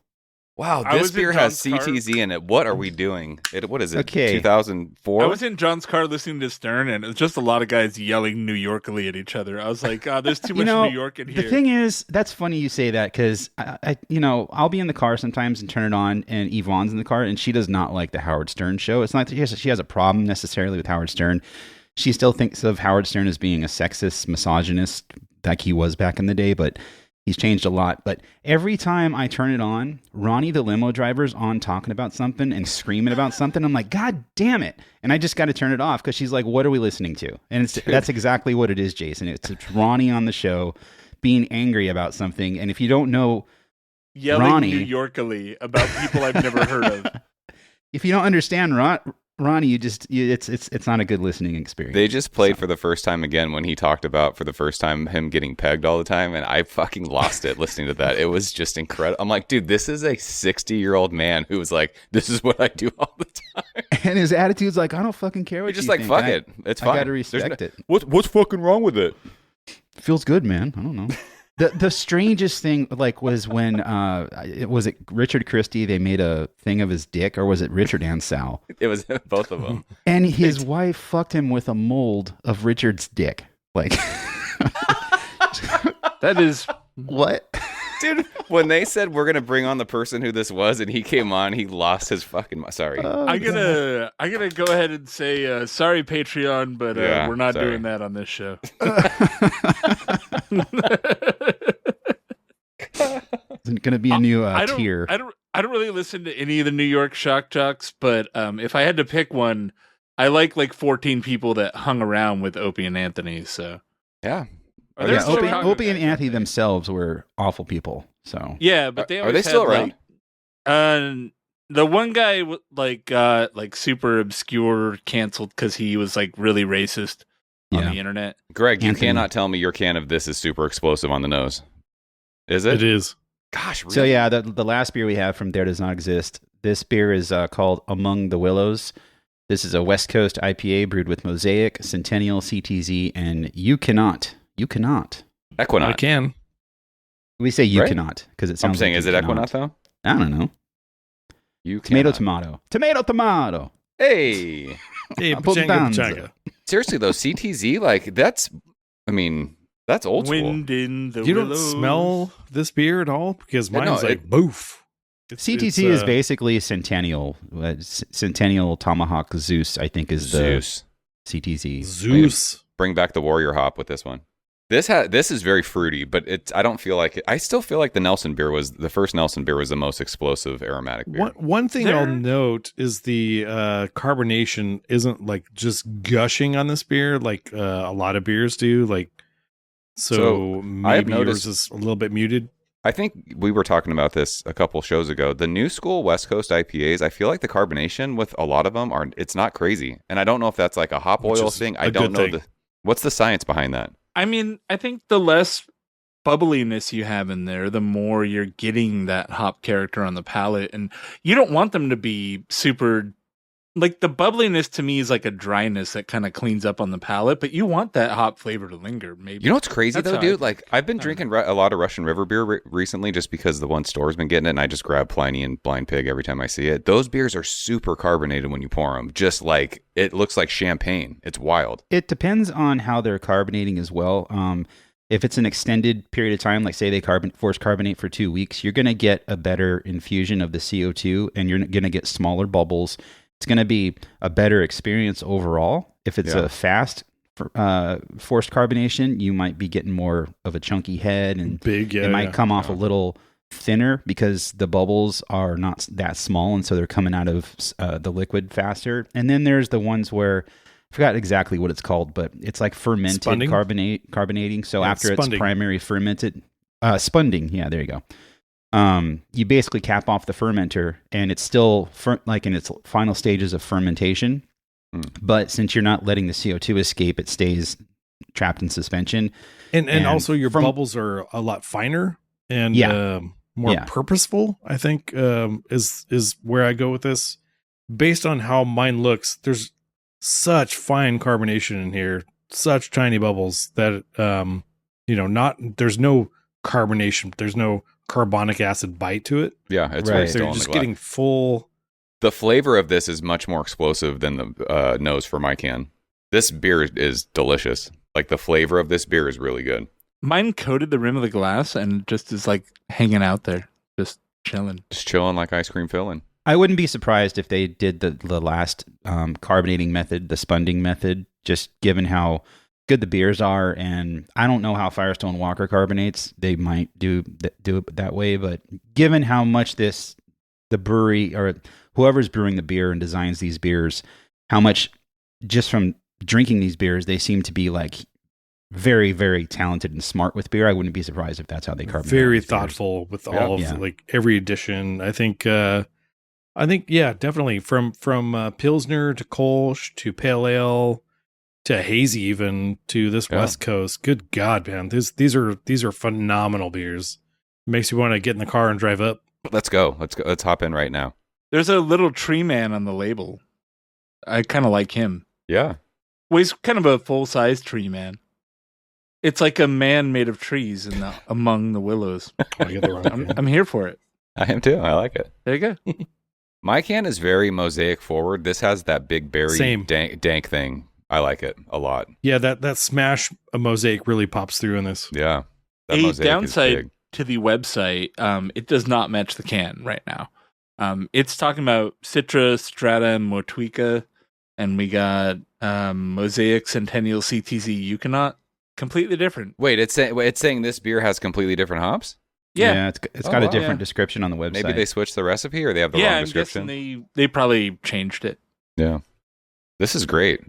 Wow, I this was in beer has John's car. CTZ in it. What are we doing? What is it? Okay. 2004? I was in John's car listening to Stern, and it was just a lot of guys yelling New Yorkly at each other. I was like, there's too much New York in here. The thing is, that's funny you say that because I'll be in the car sometimes and turn it on, and Yvonne's in the car, and she does not like the Howard Stern show. It's not that she has a problem necessarily with Howard Stern. She still thinks of Howard Stern as being a sexist, misogynist, like he was back in the day, but he's changed a lot. But every time I turn it on, Ronnie the limo driver's on talking about something and screaming about something. I'm like, God damn it. And I just got to turn it off because she's like, what are we listening to? And that's exactly what it is, Jason. It's Ronnie on the show being angry about something. And if you don't know Yelling Ronnie, New Yorkily about people I've never heard of. if you don't understand Ronnie, it's not a good listening experience. They just played for the first time again when he talked about for the first time him getting pegged all the time, and I fucking lost it listening to that. It was just incredible. I'm like, dude, this is a 60-year-old man who was like, this is what I do all the time. And his attitude's like, I don't fucking care what You're just you like, think. fuck it. It's fine. I gotta respect it. What's fucking wrong with it? Feels good, man. I don't know. The strangest thing was when was it Richard Christie? They made a thing of his dick, or was it Richard Ansell? It was both of them. And his wife fucked him with a mold of Richard's dick. Like That is what? Dude, when they said we're gonna bring on the person who this was, and he came on, he lost his fucking. Sorry, I'm gonna go ahead and say sorry, Patreon, but we're not doing that on this show. It's gonna be a new tier. I don't really listen to any of the New York shock jocks, but if I had to pick one, I like 14 people that hung around with Opie and Anthony. So yeah. Opie and Anthony themselves were awful people. So yeah, but they are they still around? The one guy got super obscure, canceled because he was really racist on the internet. Greg, you cannot tell me your can of this is super explosive on the nose. Is it? It is. Gosh, really? So yeah, the last beer we have from There Does Not Exist. This beer is called Among the Willows. This is a West Coast IPA brewed with Mosaic, Centennial, CTZ, and You Cannot. Equinaut. I can. We say you Right? cannot because it sounds. I'm saying, like is it Equinaut though? I don't know. You Tomato, cannot. tomato. Hey, Hey, Abbondanza. pachanga. seriously though, CTZ that's old school. Wind in the You don't willows. smell this beer at all? Because Yeah, mine's no, boof. CTZ is basically Centennial. Centennial Tomahawk Zeus, I think, is the Zeus. CTZ. Zeus. Bring back the Warrior Hop with this one. This is very fruity, but I don't feel like it. I still feel like the first Nelson beer was the most explosive aromatic beer. One thing I'll note is the carbonation isn't just gushing on this beer like a lot of beers do. So I have maybe noticed- yours is a little bit muted. I think we were talking about this a couple shows ago. The new school West Coast IPAs, I feel like the carbonation with a lot of them it's not crazy. And I don't know if that's like a hop Which oil is thing. a I don't good know thing. what's the science behind that. I mean, I think the less bubbliness you have in there, the more you're getting that hop character on the palate. And you don't want them to be super... the bubbliness to me is like a dryness that kind of cleans up on the palate, but you want that hop flavor to linger, maybe. You know what's crazy That's though, how dude? I- I've been drinking a lot of Russian River beer recently just because the one store's been getting it, and I just grab Pliny and Blind Pig every time I see it. Those beers are super carbonated when you pour them. Just it looks like champagne. It's wild. It depends on how they're carbonating as well. If it's an extended period of time, like say they force carbonate for 2 weeks, you're going to get a better infusion of the CO2 and you're going to get smaller bubbles. It's going to be a better experience overall. If it's a fast forced carbonation, you might be getting more of a chunky head and Big, yeah. it might come off a little thinner because the bubbles are not that small and so they're coming out of the liquid faster. And then there's the ones where I forgot exactly what it's called, but it's like fermented Spunding? carbonating. So Yeah, after spunding. it's primary fermented, spunding. Yeah, there you go. You basically cap off the fermenter and it's still in its final stages of fermentation. But since you're not letting the CO2 escape, it stays trapped in suspension. And also your from- bubbles are a lot finer and more Yeah. purposeful, I think, is where I go with this. Based on how mine looks, there's such fine carbonation in here, such tiny bubbles that there's no carbonation, there's no carbonic acid bite to it. Yeah, it's Right. very So still you're in the just glass. getting full. The flavor of this is much more explosive than the nose for my can. This beer is delicious. Like the flavor of this beer is really good. Mine coated the rim of the glass and just is like hanging out there, just chilling. Just chilling like ice cream filling. I wouldn't be surprised if they did the last carbonating method, the spunding method, just given how good the beers are. And I don't know how Firestone Walker carbonates. They might do it that way, but given how much the brewery or whoever's brewing the beer and designs these beers, how much just from drinking these beers, they seem to be like very, very talented and smart with beer. I wouldn't be surprised if that's how they carbonate. Very these beers. thoughtful with all of Yeah. like every edition. I think yeah, definitely from Pilsner to Kolsch to Pale Ale to hazy, even to this Yeah. West Coast. Good God, man, these are phenomenal beers. Makes you want to get in the car and drive up. Let's go. Let's hop in right now. There's a little tree man on the label. I kind of like him. Yeah. Well, he's kind of a full-size tree man. It's like a man made of trees among the willows. Oh, I get the wrong one. I'm here for it. I am too. I like it. There you go. My can is very mosaic forward. This has that big berry Same. dank thing. I like it a lot. Yeah, that smash mosaic really pops through in this. Yeah. That A mosaic is downside big. to the website, it does not match the can right now. It's talking about Citra, Strata, and Motueka, and we got Mosaic Centennial CTZ Yukonot. Completely different. Wait, it's saying this beer has completely different hops? Yeah. it's Oh, got a wow. different Yeah. description on the website. Maybe they switched the recipe or they have the Yeah, wrong I'm description. guessing they probably changed it. Yeah. This is great.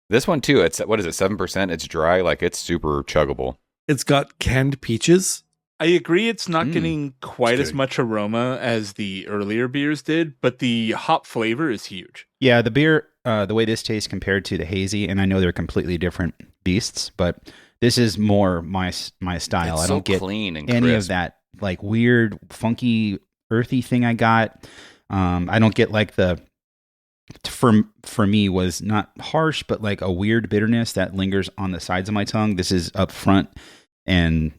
This one too, it's what is it, 7%? It's dry, like it's super chuggable. It's got canned peaches. I agree it's not Mm. getting quite as Kidding. much aroma as the earlier beers did, but the hop flavor is huge. Yeah, the beer, the way this tastes compared to the hazy, and I know they're completely different beasts, but this is more my style. It's I so don't get clean and any crisp. of that like weird, funky, earthy thing I got. I don't get like for me was not harsh, but like a weird bitterness that lingers on the sides of my tongue. This is up front and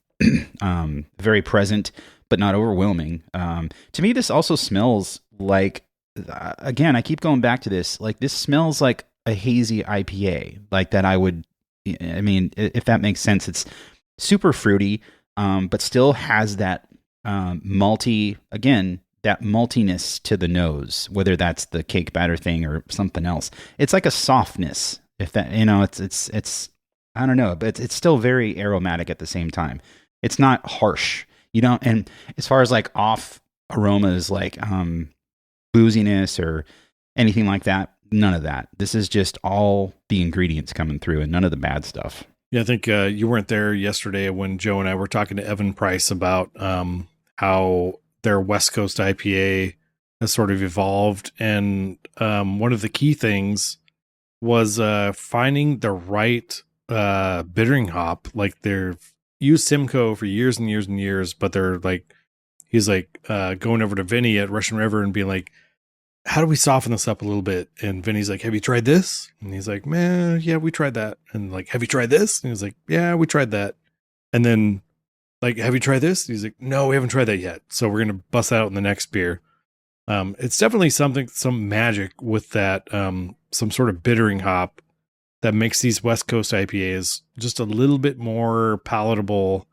very present, but not overwhelming. To me, this also smells like, again, I keep going back to this. Like this smells like a hazy IPA, like that I would, I mean, if that makes sense. It's super fruity, but still has that malty, again, that maltiness to the nose, whether that's the cake batter thing or something else. It's like a softness, if that, it's I don't know, but it's still very aromatic at the same time. It's not harsh, and as far as like off aromas, like booziness or anything like that, none of that. This is just all the ingredients coming through and none of the bad stuff. Yeah, I think you weren't there yesterday when Joe and I were talking to Evan Price about how their West Coast IPA has sort of evolved. And one of the key things was finding the right bittering hop. Like they've used Simcoe for years and years and years, but they're like, he's like going over to Vinny at Russian River and being like, how do we soften this up a little bit? And Vinny's like, have you tried this? And he's like, man, yeah, we tried that. And like, have you tried this? And he's like, yeah, we tried that. And then like, have you tried this? And he's like, no, we haven't tried that yet. So we're going to bust that out in the next beer. It's definitely some magic with that, some sort of bittering hop that makes these West Coast IPAs just a little bit more palatable.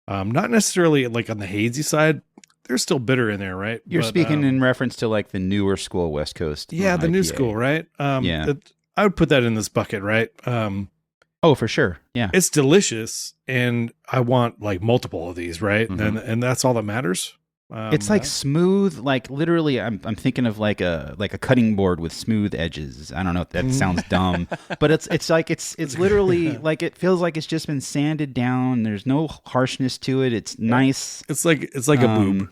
Not necessarily like on the hazy side. They're still bitter in there, right? You're But, speaking in reference to like the newer school West Coast. yeah, the new IPA. school, right? Yeah. I would put that in this bucket, right? Oh, for sure. Yeah. It's delicious, and I want like multiple of these, right? Mhm. And that's all that matters. It's like smooth, like literally. I'm thinking of like a cutting board with smooth edges. I don't know if that sounds dumb, but it's like it's literally like it feels like it's just been sanded down. There's no harshness to it. It's nice. it's like a boob.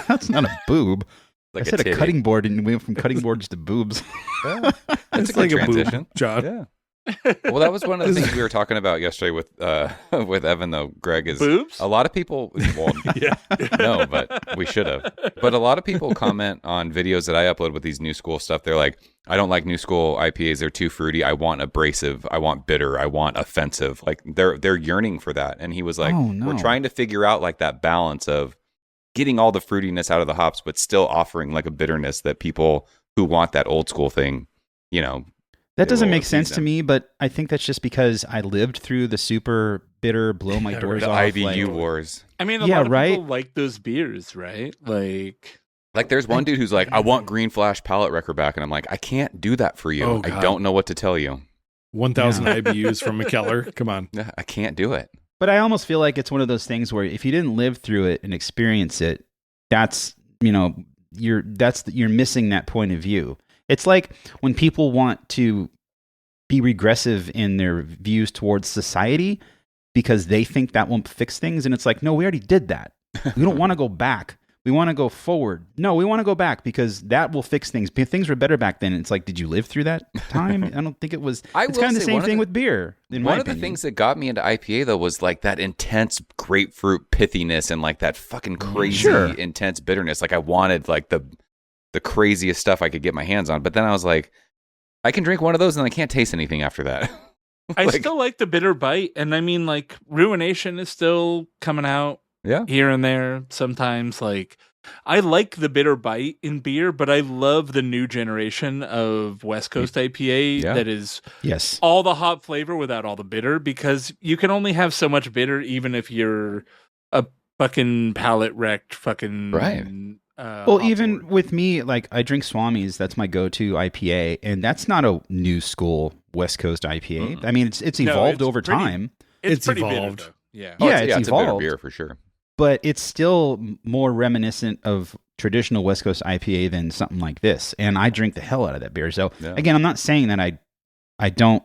That's not a boob. Like I said a titty. cutting board, and we went from cutting boards to boobs. Yeah. That's It's a like good a boob, transition. John. Yeah. Well, that was one of the things we were talking about yesterday with with Evan, though. Greg, is boobs. a lot of people. Well, no, but we should have. But a lot of people comment on videos that I upload with these New School stuff. They're like, I don't like New School IPAs. They're too fruity. I want abrasive. I want bitter. I want offensive. Like they're yearning for that. And he was like, Oh, no. we're trying to figure out like that balance of getting all the fruitiness out of the hops, but still offering like a bitterness that people who want that old school thing, you know. That doesn't will make appease sense to them. me, but I think that's just because I lived through the super bitter blow my doors The off. IBU like- wars. I mean, a Yeah, lot of right? people like those beers, right? Like There's one dude who's like, I want Green Flash palette wrecker back. And I'm like, I can't do that for you. Oh, I God. don't know what to tell you. 1,000 IBUs from McKellar. Come on. I can't do it. But I almost feel like it's one of those things where if you didn't live through it and experience it, that's, you're missing that point of view. It's like when people want to be regressive in their views towards society because they think that won't fix things. And it's like, no, we already did that. We don't want to go back. We want to go forward. No, we want to go back because that will fix things. Things were better back then. It's like, did you live through that time? I don't think it was. It's will kind of the say same one of thing the- with beer. In my One of the opinion. things that got me into IPA though was like that intense grapefruit pithiness and like that fucking crazy Sure. intense bitterness. Like I wanted like the craziest stuff I could get my hands on. But then I was like, I can drink one of those and I can't taste anything after that. I Like- still like the bitter bite, and I mean, like Ruination is still coming out Yeah. here and there sometimes. Like I like the bitter bite in beer, but I love the new generation of West Coast IPA Yeah. that is Yes. all the hop flavor without all the bitter, because you can only have so much bitter even if you're a fucking palate wrecked fucking Right. Well, hop even lord. with me, like I drink Swami's. That's my go-to IPA, and that's not a new school West Coast IPA. I mean, it's No, evolved it's over pretty- time, it's it's pretty evolved. bitter, though. Yeah. Oh, Yeah, it's it's a bitter evolved. beer for sure. but it's still more reminiscent of traditional West Coast IPA than something like this. And I drink the hell out of that beer. So Yeah. again, I'm not saying that I don't.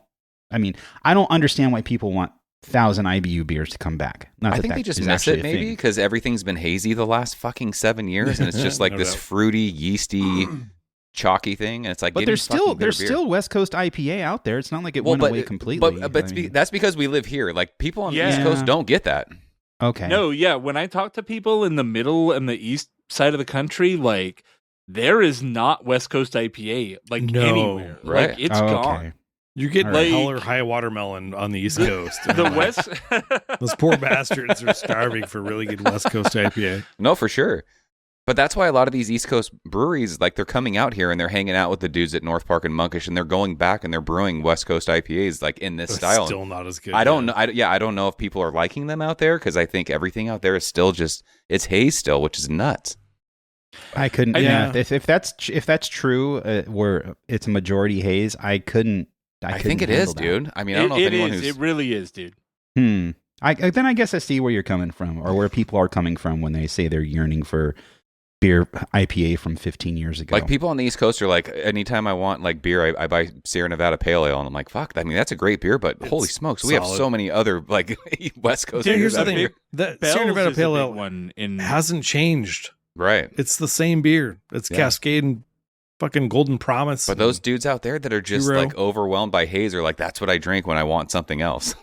I mean, I don't understand why people want 1,000 IBU beers to come back. Not I that think that they just is miss actually it a maybe thing. because everything's been hazy the last fucking 7 years, and it's just like No this doubt. fruity, yeasty, chalky thing, and it's like. But getting there's fucking still bitter there's beer. still West Coast IPA out there. It's not like it went away completely. But I mean, that's because we live here. Like people on the East Yeah. Coast don't get that. okay. No, yeah. When I talk to people in the middle and the east side of the country, like there is not West Coast IPA like No. anywhere. Right. Like it's Oh, gone. okay. You get All right. hell or high watermelon on the East Coast. The West. Those poor bastards are starving for really good West Coast IPA. No, for sure. But that's why a lot of these East Coast breweries, like they're coming out here and they're hanging out with the dudes at North Park and Monkish, and they're going back and they're brewing West Coast IPAs like in this But style. still not as good. I don't know. I don't know if people are liking them out there because I think everything out there is still just it's haze still, which is nuts. I couldn't. Yeah. Yeah, if that's true, where it's a majority haze, I couldn't. I couldn't think it is, handle that. dude. I mean, I don't know if It anyone is. who's It really is, dude. Then I guess I see where you're coming from, or where people are coming from when they say they're yearning for beer IPA from 15 years ago. like people on the East Coast are like, anytime I want like beer, I buy Sierra Nevada Pale Ale, and I'm like, fuck. I mean, that's a great beer, but It's holy smokes, we have solid. so many other like West Coast. Dude, Yeah, here's beers the out thing. here. The Bell's Sierra Nevada is a Pale big Ale one in hasn't changed. Right. It's the same beer. It's Yeah. Cascade and fucking Golden Promise. But those dudes out there that are just Hero. like overwhelmed by haze are like, that's what I drink when I want something else,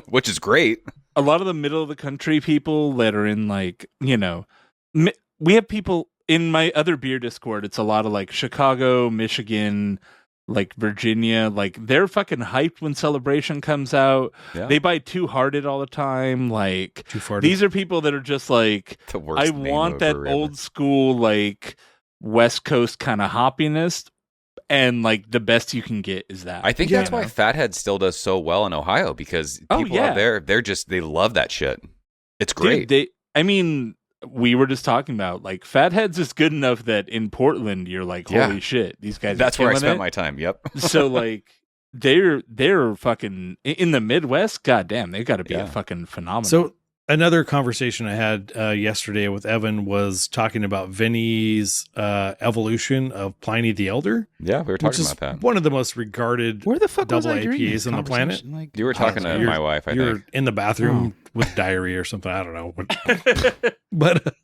which is great. a lot of the middle of the country people that are in like, we have people in my other beer Discord. It's a lot of like Chicago, Michigan, like Virginia. Like they're fucking hyped when Celebration comes out. Yeah. They buy Two Hearted all the time. Like Too far. these are people that are just like, The worst I name of want a that brewery ever. old school like West Coast kind of hoppiness, and like the best you can get is that. I think Yeah. that's why Fathead still does so well in Ohio because Oh, people yeah. out there, they love that shit. It's great. Dude, I mean, we were just talking about like Fatheads is good enough that in Portland you're like, holy Yeah. shit, these guys. That's are where I killing spent it. my time. Yep. So like they're fucking in the Midwest. Goddamn, they got to be Yeah. a fucking phenomenon. So another conversation I had yesterday with Evan was talking about Vinny's evolution of Pliny the Elder, Yeah, we were which talking is about that. one of the most regarded. where the fuck was double I during IPAs this on the planet? conversation? Like, You were talking to You're- my wife, I You're think. in the bathroom with diarrhea or something. I don't know. But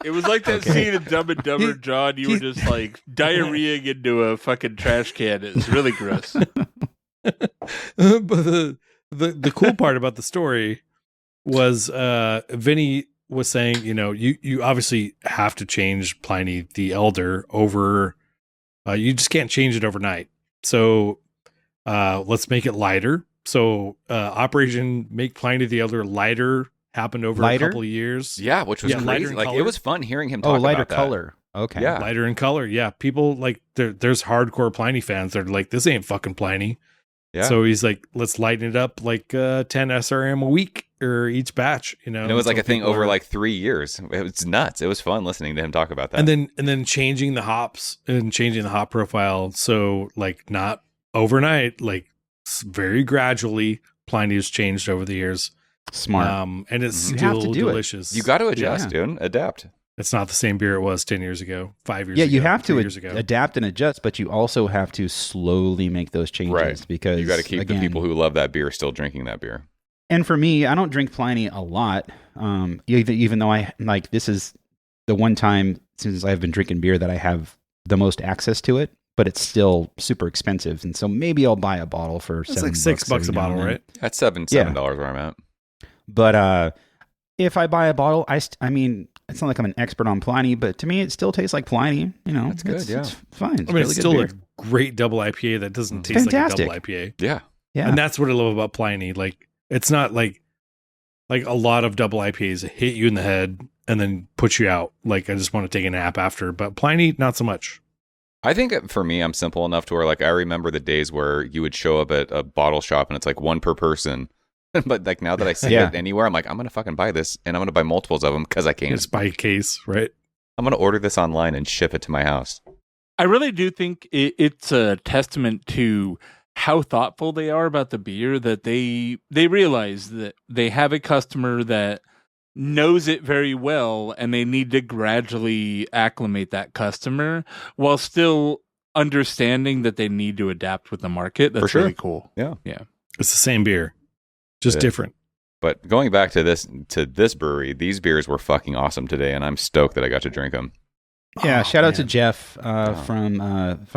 it was like that Okay. scene in Dumb and Dumber, He- John. You were he- just like diarrheaing into a fucking trash can. It's really gross. But the cool part about the story was Vinny was saying, you obviously have to change Pliny the Elder over. You just can't change it overnight. So let's make it lighter. So Operation Make Pliny the Elder lighter happened over a couple of years. Yeah, which was crazy. Like, it was fun hearing him talk lighter about that. color. Okay. Yeah. Lighter in color. Yeah. People like there's hardcore Pliny fans that are like, this ain't fucking Pliny. Yeah. So he's like, let's lighten it up like 10 SRM a week or each batch, And it was like a thing over like 3 years. It was nuts. It was fun listening to him talk about that. And then changing the hops and changing the hop profile. So like not overnight, like very gradually Pliny has changed over the years. Smart. And it's You have still to do it. delicious. You got to adjust, dude. Adapt. It's not the same beer it was 10 years ago, 5 years ago. Yeah, you have to 3 years ago. adapt and adjust, but you also have to slowly make those changes, Right. because You got to keep the people who love that beer still drinking that beer. And for me, I don't drink Pliny a lot. Even though I like, this is the one time since I've been drinking beer that I have the most access to it, but it's still super expensive, and so maybe I'll buy a bottle for It's like $6 a bottle, right? That's $7 where I'm at. But if I buy a bottle, I mean, it's not like I'm an expert on Pliny, but to me, it still tastes like Pliny. That's good, It's fine. I mean, it's really still good a great double IPA that doesn't taste Fantastic. like a double IPA. Yeah. beer. And that's what I love about Pliny. Like, it's not like a lot of double IPAs hit you in the head and then put you out. Like, I just want to take a nap after. But Pliny, not so much. I think for me, I'm simple enough to where, like, I remember the days where you would show up at a bottle shop and it's like one per person. But like now that I see it anywhere, I'm like, I'm going to fucking buy this and I'm going to buy multiples of them because I can. Just buy a case, right? I'm going to order this online and ship it to my house. I really do think it's a testament to how thoughtful they are about the beer, that they realize that they have a customer that knows it very well and they need to gradually acclimate that customer while still understanding that they need to adapt with the market. That's For sure. really cool. Yeah. It's the same beer, just Yeah. different. But going back to this brewery, these beers were fucking awesome today, and I'm stoked that I got to drink them. Yeah, Oh, shout out to man. Jeff from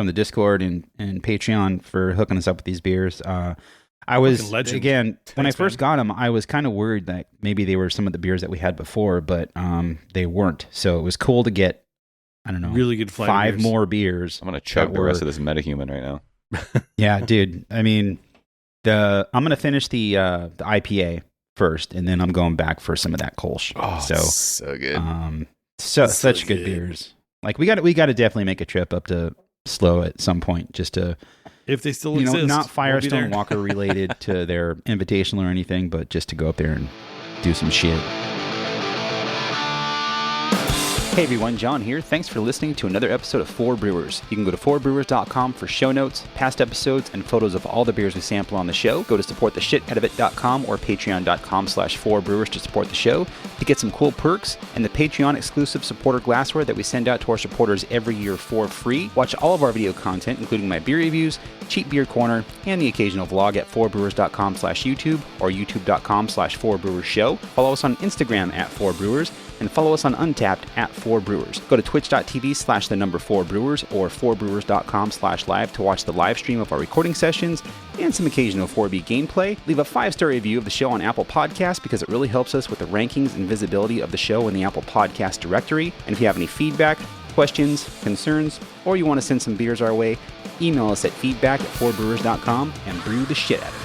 the Discord and Patreon for hooking us up with these beers. I was, Fucking legend. again, when I Thanks, first man. got them, I was kind of worried that maybe they were some of the beers that we had before, but they weren't. So it was cool to get, I don't know, Really good flavor 5 beers. more beers. I'm going to chug that the rest were- of this metahuman right now. Yeah, dude. I mean, I'm going to finish the IPA first, and then I'm going back for some of that Kolsch. So good. So So such good good. beers. Like we got to definitely make a trip up to Slow at some point, just to, If they still you know, exist. not we'll be Firestone there. Walker related to their invitational or anything, but just to go up there and do some shit. Hey everyone, John here. Thanks for listening to another episode of 4 Brewers. You can go to 4brewers.com for show notes, past episodes, and photos of all the beers we sample on the show. Go to supporttheshitoutofit.com or patreon.com/4brewers to support the show to get some cool perks and the Patreon exclusive supporter glassware that we send out to our supporters every year for free. Watch all of our video content, including my beer reviews, Cheap Beer Corner, and the occasional vlog at 4brewers.com/YouTube or youtube.com/4brewersshow. Follow us on Instagram at 4brewers and follow us on Untapped at 4brewers. Go to twitch.tv/4brewers or 4brewers.com/live to watch the live stream of our recording sessions and some occasional 4B gameplay. Leave a 5-star review of the show on Apple Podcasts because it really helps us with the rankings and visibility of the show in the Apple Podcast directory. And if you have any feedback, questions, concerns, or you want to send some beers our way, email us at feedback@4brewers.com and brew the shit out of it.